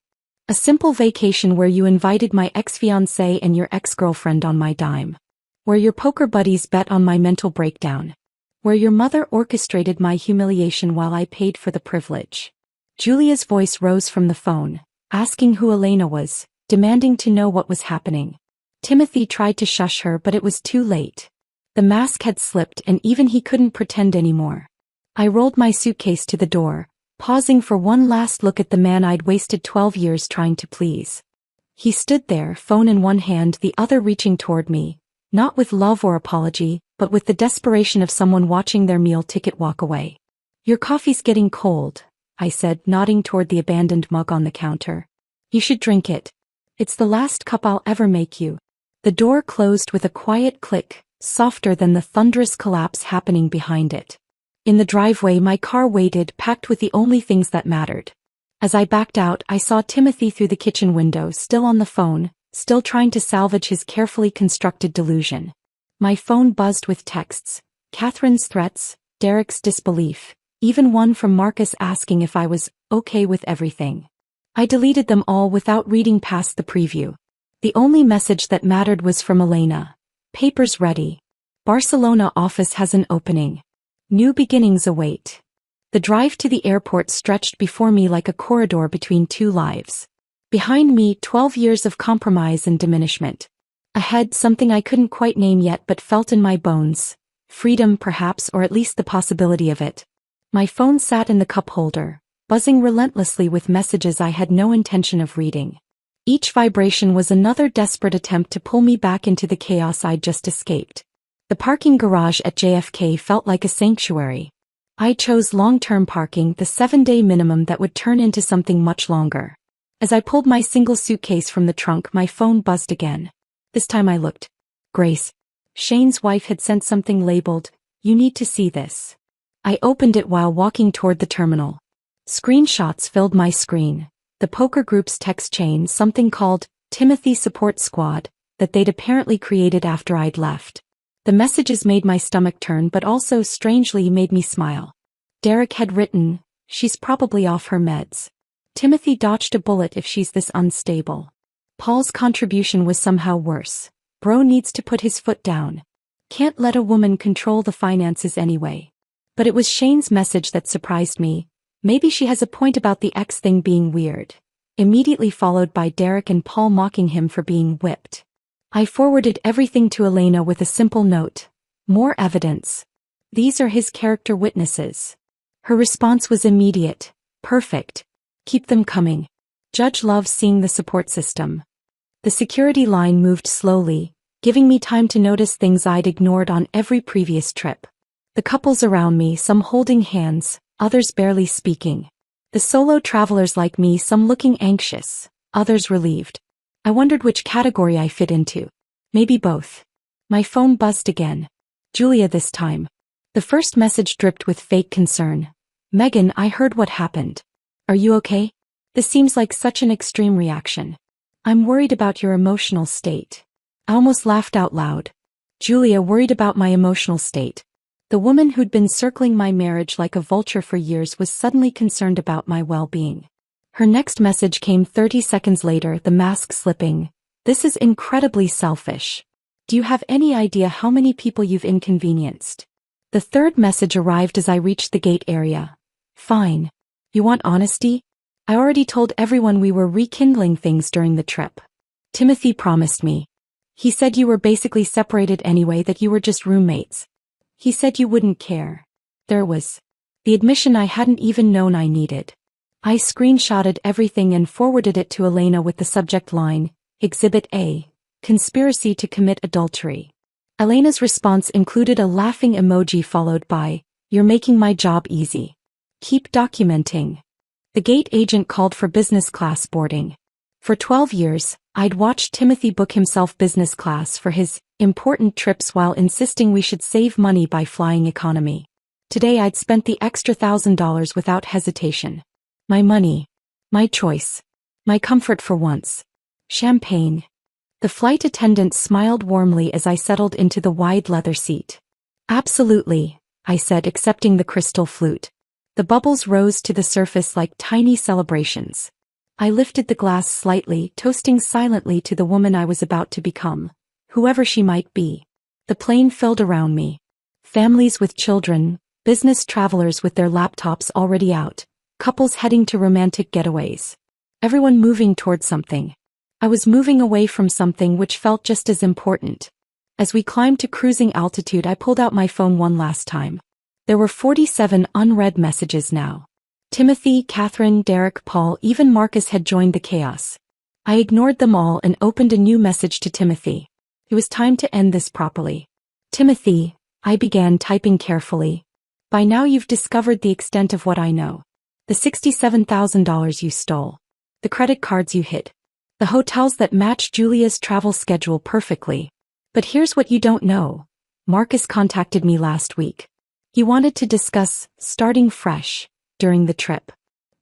A simple vacation where you invited my ex-fiancé and your ex-girlfriend on my dime. Where your poker buddies bet on my mental breakdown. Where your mother orchestrated my humiliation while I paid for the privilege. Julia's voice rose from the phone, asking who Elena was, demanding to know what was happening. Timothy tried to shush her, but it was too late. The mask had slipped and even he couldn't pretend anymore. I rolled my suitcase to the door, pausing for one last look at the man I'd wasted 12 years trying to please. He stood there, phone in one hand, the other reaching toward me, not with love or apology, but with the desperation of someone watching their meal ticket walk away. Your coffee's getting cold, I said, nodding toward the abandoned mug on the counter. You should drink it. It's the last cup I'll ever make you. The door closed with a quiet click, softer than the thunderous collapse happening behind it. In the driveway, my car waited, packed with the only things that mattered. As I backed out, I saw Timothy through the kitchen window, still on the phone, still trying to salvage his carefully constructed delusion. My phone buzzed with texts, Catherine's threats, Derek's disbelief, even one from Marcus asking if I was okay with everything. I deleted them all without reading past the preview. The only message that mattered was from Elena. Papers ready. Barcelona office has an opening. New beginnings await. The drive to the airport stretched before me like a corridor between two lives. Behind me, 12 years of compromise and diminishment. Ahead, something I couldn't quite name yet but felt in my bones. Freedom, perhaps, or at least the possibility of it. My phone sat in the cup holder, buzzing relentlessly with messages I had no intention of reading. Each vibration was another desperate attempt to pull me back into the chaos I'd just escaped. The parking garage at JFK felt like a sanctuary. I chose long-term parking, the 7-day minimum that would turn into something much longer. As I pulled my single suitcase from the trunk, my phone buzzed again. This time I looked. Grace. Shane's wife had sent something labeled, "You need to see this." I opened it while walking toward the terminal. Screenshots filled my screen. The poker group's text chain, something called Timothy Support Squad, that they'd apparently created after I'd left. The messages made my stomach turn but also strangely made me smile. Derek had written, "She's probably off her meds. Timothy dodged a bullet if she's this unstable." Paul's contribution was somehow worse. "Bro needs to put his foot down. Can't let a woman control the finances anyway." But it was Shane's message that surprised me. Maybe she has a point about the ex thing being weird. Immediately followed by Derek and Paul mocking him for being whipped. I forwarded everything to Elena with a simple note. More evidence. These are his character witnesses. Her response was immediate. Perfect. Keep them coming. Judge loves seeing the support system. The security line moved slowly, giving me time to notice things I'd ignored on every previous trip. The couples around me, some holding hands, others barely speaking. The solo travelers like me, some looking anxious, others relieved. I wondered which category I fit into. Maybe both. My phone buzzed again. Julia this time. The first message dripped with fake concern. Megan, I heard what happened. Are you okay? This seems like such an extreme reaction. I'm worried about your emotional state. I almost laughed out loud. Julia, worried about my emotional state. The woman who'd been circling my marriage like a vulture for years was suddenly concerned about my well-being. Her next message came 30 seconds later, the mask slipping. This is incredibly selfish. Do you have any idea how many people you've inconvenienced? The third message arrived as I reached the gate area. Fine. You want honesty? I already told everyone we were rekindling things during the trip. Timothy promised me. He said you were basically separated anyway, that you were just roommates. He said you wouldn't care. There was the admission I hadn't even known I needed. I screenshotted everything and forwarded it to Elena with the subject line, Exhibit A, Conspiracy to Commit Adultery. Elena's response included a laughing emoji followed by, You're making my job easy. Keep documenting. The gate agent called for business class boarding. For 12 years, I'd watched Timothy book himself business class for his important trips while insisting we should save money by flying economy. Today I'd spent the extra $1,000 without hesitation. My money. My choice. My comfort for once. Champagne. The flight attendant smiled warmly as I settled into the wide leather seat. Absolutely, I said, accepting the crystal flute. The bubbles rose to the surface like tiny celebrations. I lifted the glass slightly, toasting silently to the woman I was about to become, whoever she might be. The plane filled around me. Families with children, business travelers with their laptops already out, couples heading to romantic getaways. Everyone moving toward something. I was moving away from something which felt just as important. As we climbed to cruising altitude, I pulled out my phone one last time. There were 47 unread messages now. Timothy, Catherine, Derek, Paul, even Marcus had joined the chaos. I ignored them all and opened a new message to Timothy. It was time to end this properly. Timothy, I began typing carefully. By now you've discovered the extent of what I know. The $67,000 you stole. The credit cards you hid. The hotels that match Julia's travel schedule perfectly. But here's what you don't know. Marcus contacted me last week. He wanted to discuss starting fresh during the trip.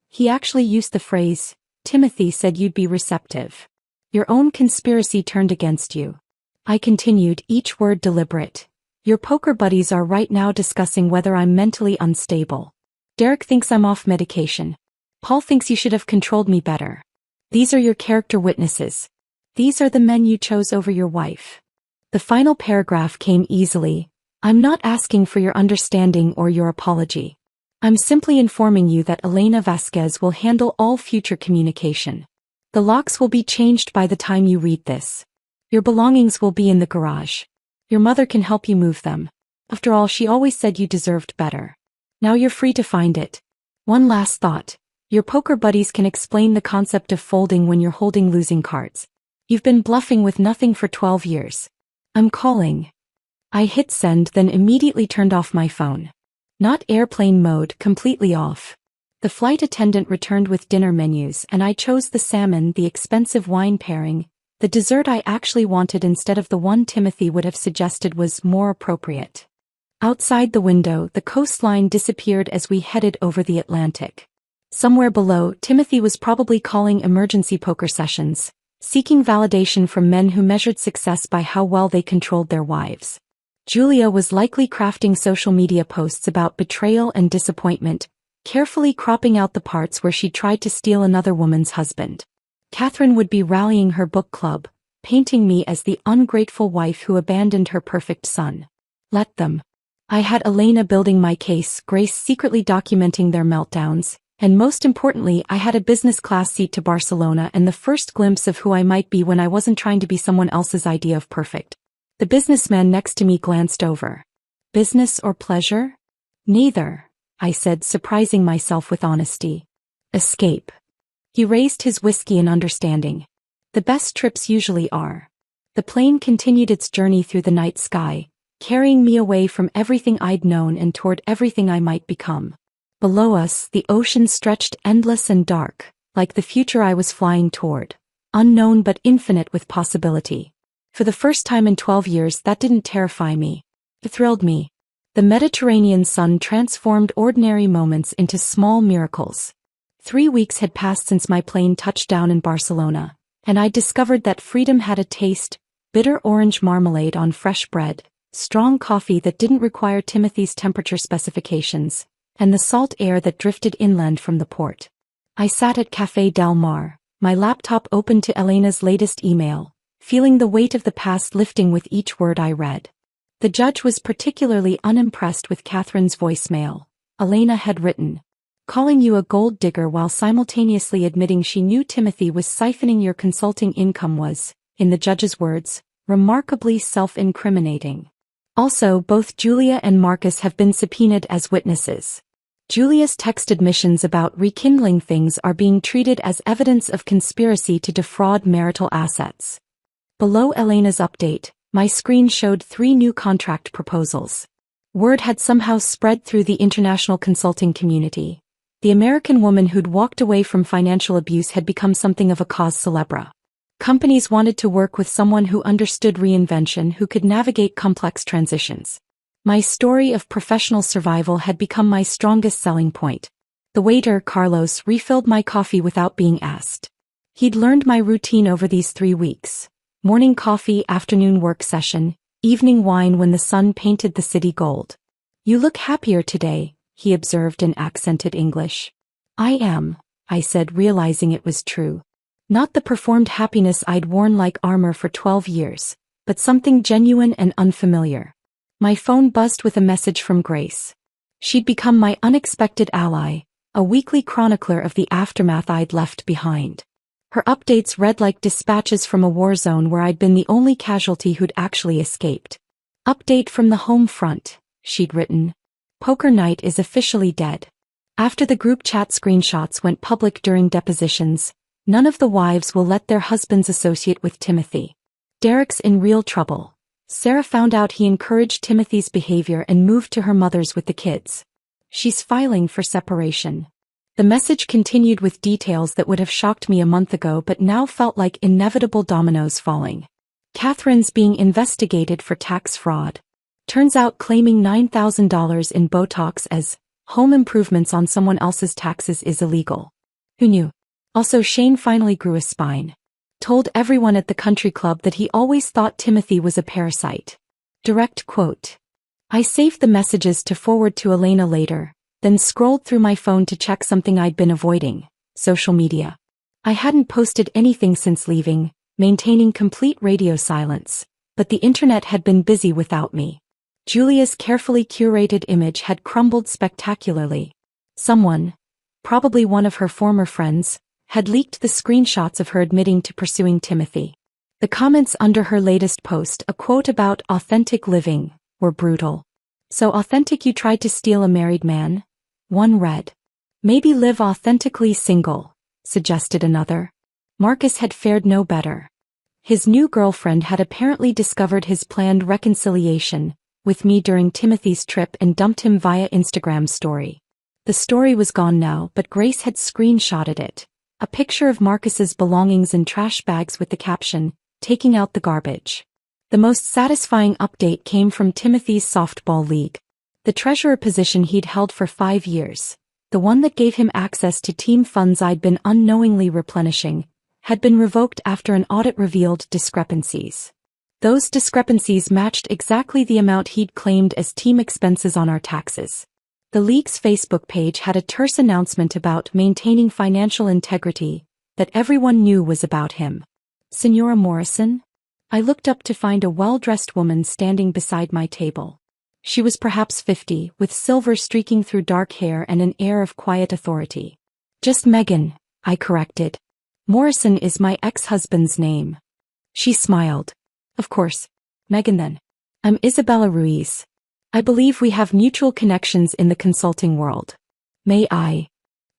He actually used the phrase, Timothy said you'd be receptive. Your own conspiracy turned against you. I continued, each word deliberate. Your poker buddies are right now discussing whether I'm mentally unstable. Derek thinks I'm off medication. Paul thinks you should have controlled me better. These are your character witnesses. These are the men you chose over your wife. The final paragraph came easily. I'm not asking for your understanding or your apology. I'm simply informing you that Elena Vasquez will handle all future communication. The locks will be changed by the time you read this. Your belongings will be in the garage. Your mother can help you move them. After all, she always said you deserved better. Now you're free to find it. One last thought. Your poker buddies can explain the concept of folding when you're holding losing cards. You've been bluffing with nothing for 12 years. I'm calling. I hit send, then immediately turned off my phone. Not airplane mode, completely off. The flight attendant returned with dinner menus and I chose the salmon, the expensive wine pairing. The dessert I actually wanted instead of the one Timothy would have suggested was more appropriate. Outside the window, the coastline disappeared as we headed over the Atlantic. Somewhere below, Timothy was probably calling emergency poker sessions, seeking validation from men who measured success by how well they controlled their wives. Julia was likely crafting social media posts about betrayal and disappointment, carefully cropping out the parts where she tried to steal another woman's husband. Catherine would be rallying her book club, painting me as the ungrateful wife who abandoned her perfect son. Let them. I had Elena building my case, Grace secretly documenting their meltdowns, And most importantly, I had a business class seat to Barcelona and the first glimpse of who I might be when I wasn't trying to be someone else's idea of perfect. The businessman next to me glanced over. Business or pleasure? Neither, I said, surprising myself with honesty. Escape. He raised his whiskey in understanding. The best trips usually are. The plane continued its journey through the night sky, carrying me away from everything I'd known and toward everything I might become. Below us, the ocean stretched endless and dark, like the future I was flying toward, unknown but infinite with possibility. For the first time in 12 years, that didn't terrify me. It thrilled me. The Mediterranean sun transformed ordinary moments into small miracles. 3 weeks had passed since my plane touched down in Barcelona, and I'd discovered that freedom had a taste: bitter orange marmalade on fresh bread, strong coffee that didn't require Timothy's temperature specifications, and the salt air that drifted inland from the port. I sat at Café Del Mar, my laptop open to Elena's latest email, feeling the weight of the past lifting with each word I read. The judge was particularly unimpressed with Catherine's voicemail. Elena had written, "Calling you a gold digger while simultaneously admitting she knew Timothy was siphoning your consulting income was, in the judge's words, remarkably self-incriminating. Also, both Julia and Marcus have been subpoenaed as witnesses. Julia's text admissions about rekindling things are being treated as evidence of conspiracy to defraud marital assets." Below Elena's update, my screen showed 3 new contract proposals. Word had somehow spread through the international consulting community. The American woman who'd walked away from financial abuse had become something of a cause célèbre. Companies wanted to work with someone who understood reinvention, who could navigate complex transitions. My story of professional survival had become my strongest selling point. The waiter, Carlos, refilled my coffee without being asked. He'd learned my routine over these 3 weeks. Morning coffee, afternoon work session, evening wine when the sun painted the city gold. "You look happier today," he observed in accented English. "I am," I said, realizing it was true. Not the performed happiness I'd worn like armor for 12 years, but something genuine and unfamiliar. My phone buzzed with a message from Grace. She'd become my unexpected ally, a weekly chronicler of the aftermath I'd left behind. Her updates read like dispatches from a war zone where I'd been the only casualty who'd actually escaped. "Update from the home front," she'd written. "Poker night is officially dead." After the group chat screenshots went public during depositions, none of the wives will let their husbands associate with Timothy. Derek's in real trouble. Sarah found out he encouraged Timothy's behavior and moved to her mother's with the kids. She's filing for separation. The message continued with details that would have shocked me a month ago but now felt like inevitable dominoes falling. Catherine's being investigated for tax fraud. Turns out claiming $9,000 in Botox as home improvements on someone else's taxes is illegal. Who knew? Also, Shane finally grew a spine. Told everyone at the country club that he always thought Timothy was a parasite. Direct quote. I saved the messages to forward to Elena later, then scrolled through my phone to check something I'd been avoiding: social media. I hadn't posted anything since leaving, maintaining complete radio silence, but the internet had been busy without me. Julia's carefully curated image had crumbled spectacularly. Someone, probably one of her former friends, had leaked the screenshots of her admitting to pursuing Timothy. The comments under her latest post, a quote about authentic living, were brutal. "So authentic you tried to steal a married man?" One read. "Maybe live authentically single," suggested another. Marcus had fared no better. His new girlfriend had apparently discovered his planned reconciliation with me during Timothy's trip and dumped him via Instagram story. The story was gone now, but Grace had screenshotted it. A picture of Marcus's belongings in trash bags with the caption, "Taking out the garbage." The most satisfying update came from Timothy's softball league. The treasurer position he'd held for 5 years, the one that gave him access to team funds I'd been unknowingly replenishing, had been revoked after an audit revealed discrepancies. Those discrepancies matched exactly the amount he'd claimed as team expenses on our taxes. The league's Facebook page had a terse announcement about maintaining financial integrity that everyone knew was about him. "Senora Morrison?" I looked up to find a well-dressed woman standing beside my table. She was perhaps 50, with silver streaking through dark hair and an air of quiet authority. Just Megan, I corrected. Morrison is my ex-husband's name. She smiled. Of course. Megan then. I'm Isabella Ruiz. I believe we have mutual connections in the consulting world. May I?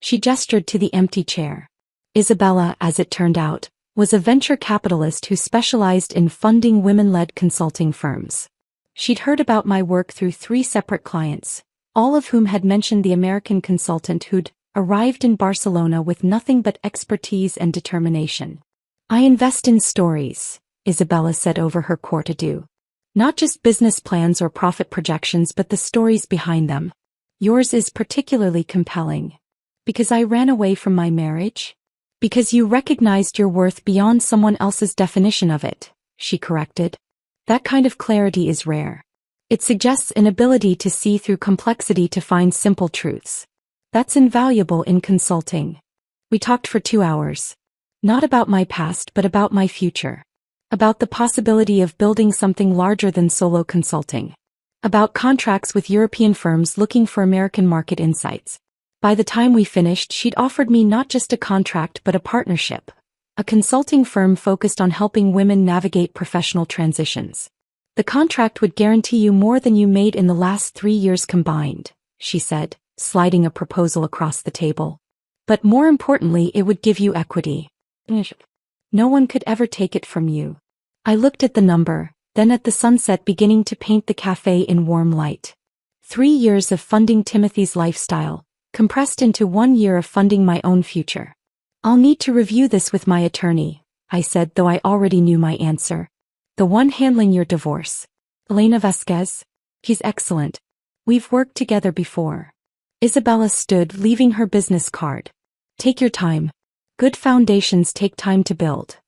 She gestured to the empty chair. Isabella, as it turned out, was a venture capitalist who specialized in funding women-led consulting firms. She'd heard about my work through 3 separate clients, all of whom had mentioned the American consultant who'd arrived in Barcelona with nothing but expertise and determination. I invest in stories, Isabella said over her quart adieu. Not just business plans or profit projections but the stories behind them. Yours is particularly compelling. Because I ran away from my marriage? Because you recognized your worth beyond someone else's definition of it, she corrected. That kind of clarity is rare. It suggests an ability to see through complexity to find simple truths. That's invaluable in consulting. We talked for 2 hours. Not about my past but about my future. About the possibility of building something larger than solo consulting. About contracts with European firms looking for American market insights. By the time we finished, she'd offered me not just a contract but a partnership. A consulting firm focused on helping women navigate professional transitions. The contract would guarantee you more than you made in the last 3 years combined, she said, sliding a proposal across the table. But more importantly, it would give you equity. No one could ever take it from you. I looked at the number, then at the sunset beginning to paint the cafe in warm light. 3 years of funding Timothy's lifestyle, compressed into 1 year of funding my own future. I'll need to review this with my attorney, I said, though I already knew my answer. The one handling your divorce. Elena Vasquez? He's excellent. We've worked together before. Isabella stood, leaving her business card. Take your time. Good foundations take time to build.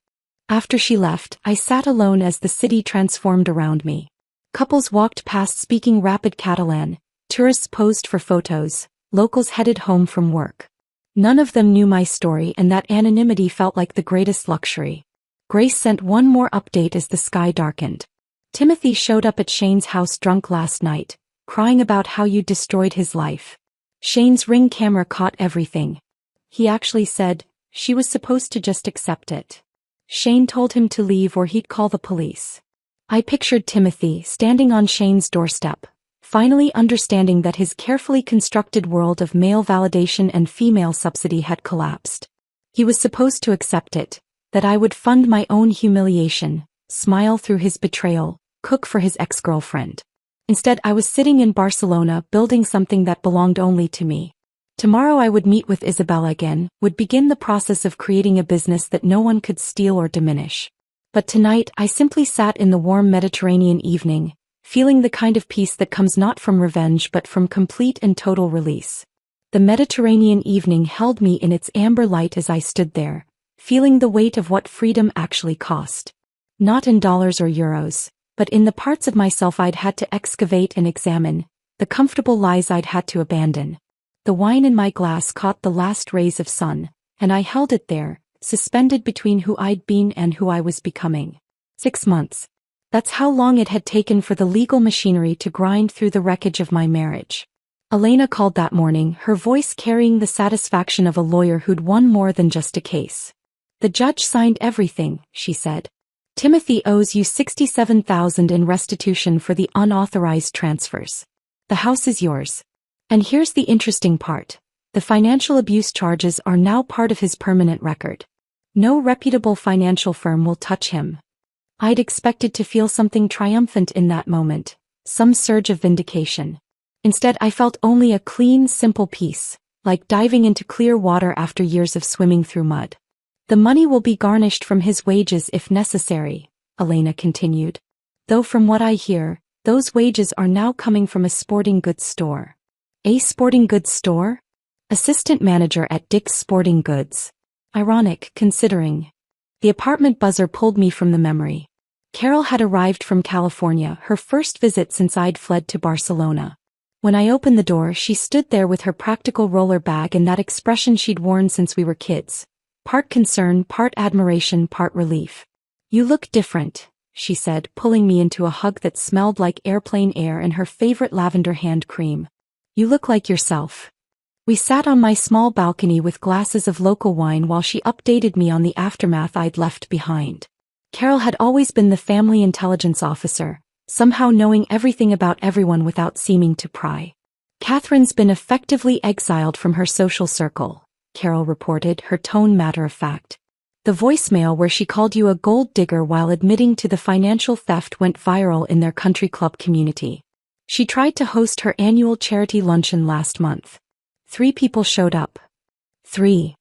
After she left, I sat alone as the city transformed around me. Couples walked past speaking rapid Catalan, tourists posed for photos, locals headed home from work. None of them knew my story, and that anonymity felt like the greatest luxury. Grace sent one more update as the sky darkened. Timothy showed up at Shane's house drunk last night, crying about how you destroyed his life. Shane's Ring camera caught everything. He actually said she was supposed to just accept it. Shane told him to leave or he'd call the police. I pictured Timothy standing on Shane's doorstep, finally understanding that his carefully constructed world of male validation and female subsidy had collapsed. He was supposed to accept it, that I would fund my own humiliation, smile through his betrayal, cook for his ex-girlfriend. Instead, I was sitting in Barcelona building something that belonged only to me. Tomorrow I would meet with Isabella again, would begin the process of creating a business that no one could steal or diminish. But tonight I simply sat in the warm Mediterranean evening, feeling the kind of peace that comes not from revenge but from complete and total release. The Mediterranean evening held me in its amber light as I stood there, feeling the weight of what freedom actually cost. Not in dollars or euros, but in the parts of myself I'd had to excavate and examine, the comfortable lies I'd had to abandon. The wine in my glass caught the last rays of sun, and I held it there, suspended between who I'd been and who I was becoming. 6 months. That's how long it had taken for the legal machinery to grind through the wreckage of my marriage. Elena called that morning, her voice carrying the satisfaction of a lawyer who'd won more than just a case. The judge signed everything, she said. Timothy owes you $67,000 in restitution for the unauthorized transfers. The house is yours. And here's the interesting part. The financial abuse charges are now part of his permanent record. No reputable financial firm will touch him. I'd expected to feel something triumphant in that moment, some surge of vindication. Instead, I felt only a clean, simple peace, like diving into clear water after years of swimming through mud. The money will be garnished from his wages if necessary, Elena continued. Though from what I hear, those wages are now coming from a sporting goods store. A sporting goods store? Assistant manager at Dick's Sporting Goods. Ironic, considering. The apartment buzzer pulled me from the memory. Carol had arrived from California, her first visit since I'd fled to Barcelona. When I opened the door, she stood there with her practical roller bag and that expression she'd worn since we were kids. Part concern, part admiration, part relief. You look different, she said, pulling me into a hug that smelled like airplane air and her favorite lavender hand cream. You look like yourself. We sat on my small balcony with glasses of local wine while she updated me on the aftermath I'd left behind. Carol had always been the family intelligence officer, somehow knowing everything about everyone without seeming to pry. Catherine's been effectively exiled from her social circle, Carol reported, her tone matter-of-fact. The voicemail where she called you a gold digger while admitting to the financial theft went viral in their country club community. She tried to host her annual charity luncheon last month. 3 people showed up. 3.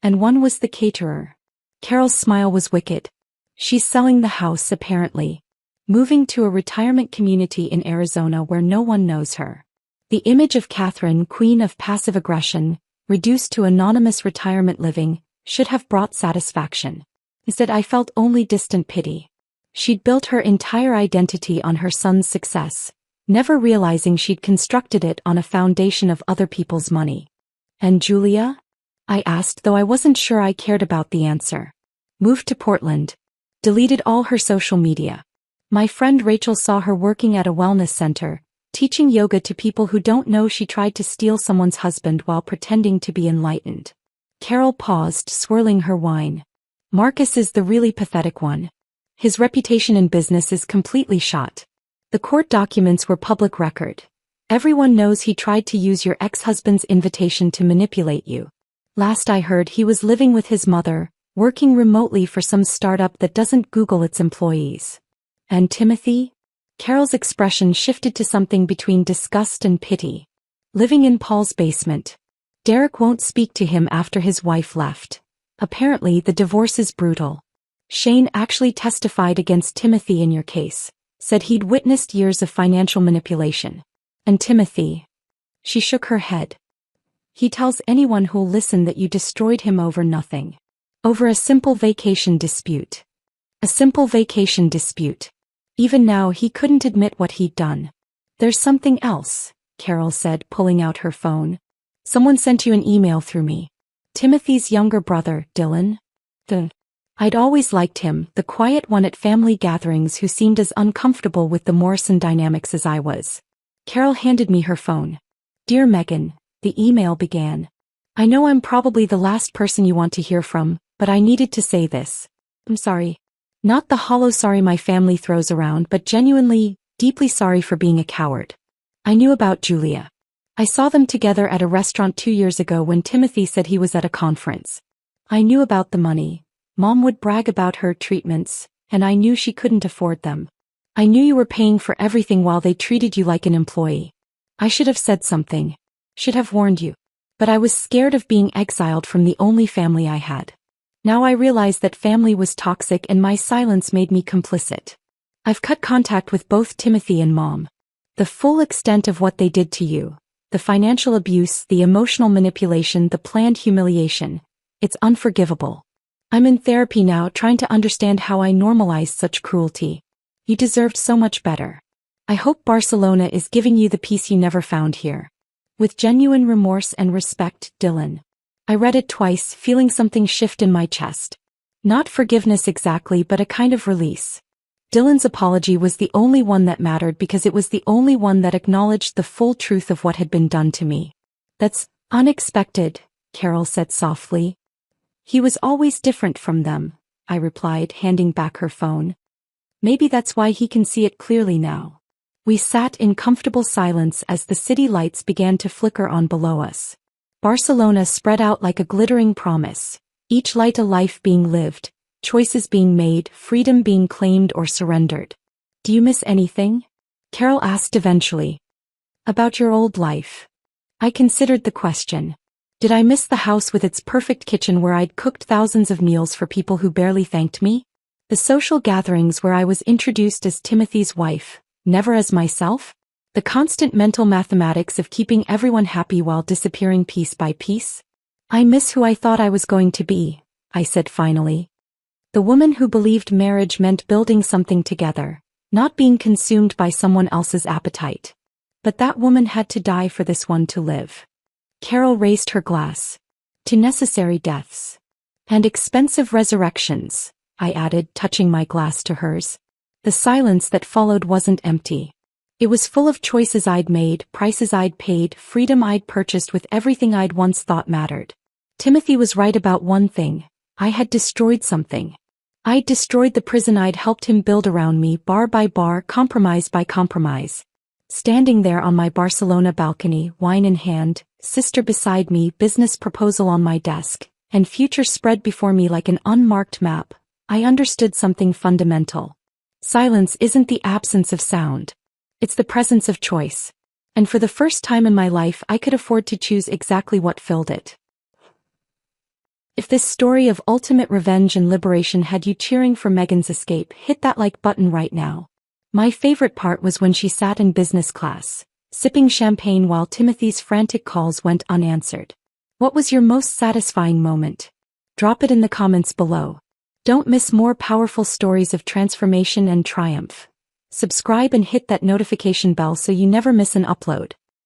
And one was the caterer. Carol's smile was wicked. She's selling the house apparently. Moving to a retirement community in Arizona where no one knows her. The image of Catherine, queen of passive aggression, reduced to anonymous retirement living, should have brought satisfaction. Instead, I felt only distant pity. She'd built her entire identity on her son's success, never realizing she'd constructed it on a foundation of other people's money. And Julia? I asked, though I wasn't sure I cared about the answer. Moved to Portland. Deleted all her social media. My friend Rachel saw her working at a wellness center, teaching yoga to people who don't know she tried to steal someone's husband while pretending to be enlightened. Carol paused, swirling her wine. Marcus is the really pathetic one. His reputation in business is completely shot. The court documents were public record. Everyone knows he tried to use your ex-husband's invitation to manipulate you. Last I heard, he was living with his mother, working remotely for some startup that doesn't Google its employees. And Timothy? Carol's expression shifted to something between disgust and pity. Living in Paul's basement. Derek won't speak to him after his wife left. Apparently the divorce is brutal. Shane actually testified against Timothy in your case. Said he'd witnessed years of financial manipulation. And Timothy? She shook her head. He tells anyone who'll listen that you destroyed him over nothing. Over a simple vacation dispute. A simple vacation dispute. Even now he couldn't admit what he'd done. There's something else, Carol said, pulling out her phone. Someone sent you an email through me. Timothy's younger brother, Dylan? I'd always liked him, the quiet one at family gatherings who seemed as uncomfortable with the Morrison dynamics as I was. Carol handed me her phone. Dear Megan, the email began. I know I'm probably the last person you want to hear from, but I needed to say this. I'm sorry. Not the hollow sorry my family throws around, but genuinely, deeply sorry for being a coward. I knew about Julia. I saw them together at a restaurant 2 years ago when Timothy said he was at a conference. I knew about the money. Mom would brag about her treatments, and I knew she couldn't afford them. I knew you were paying for everything while they treated you like an employee. I should have said something. Should have warned you. But I was scared of being exiled from the only family I had. Now I realize that family was toxic and my silence made me complicit. I've cut contact with both Timothy and Mom. The full extent of what they did to you, the financial abuse, the emotional manipulation, the planned humiliation, it's unforgivable. I'm in therapy now trying to understand how I normalized such cruelty. You deserved so much better. I hope Barcelona is giving you the peace you never found here. With genuine remorse and respect, Dylan. I read it twice, feeling something shift in my chest. Not forgiveness exactly, but a kind of release. Dylan's apology was the only one that mattered because it was the only one that acknowledged the full truth of what had been done to me. That's unexpected, Carol said softly. He was always different from them, I replied, handing back her phone. Maybe that's why he can see it clearly now. We sat in comfortable silence as the city lights began to flicker on below us. Barcelona spread out like a glittering promise, each light a life being lived, choices being made, freedom being claimed or surrendered. Do you miss anything? Carol asked eventually. About your old life. I considered the question. Did I miss the house with its perfect kitchen where I'd cooked thousands of meals for people who barely thanked me? The social gatherings where I was introduced as Timothy's wife, never as myself? The constant mental mathematics of keeping everyone happy while disappearing piece by piece? I miss who I thought I was going to be, I said finally. The woman who believed marriage meant building something together, not being consumed by someone else's appetite. But that woman had to die for this one to live. Carol raised her glass. To necessary deaths. And expensive resurrections, I added, touching my glass to hers. The silence that followed wasn't empty. It was full of choices I'd made, prices I'd paid, freedom I'd purchased with everything I'd once thought mattered. Timothy was right about one thing. I had destroyed something. I'd destroyed the prison I'd helped him build around me, bar by bar, compromise by compromise. Standing there on my Barcelona balcony, wine in hand, sister beside me, business proposal on my desk, and future spread before me like an unmarked map, I understood something fundamental. Silence isn't the absence of sound. It's the presence of choice. And for the first time in my life I could afford to choose exactly what filled it. If this story of ultimate revenge and liberation had you cheering for Megan's escape, hit that like button right now. My favorite part was when she sat in business class, sipping champagne while Timothy's frantic calls went unanswered. What was your most satisfying moment? Drop it in the comments below. Don't miss more powerful stories of transformation and triumph. Subscribe and hit that notification bell so you never miss an upload.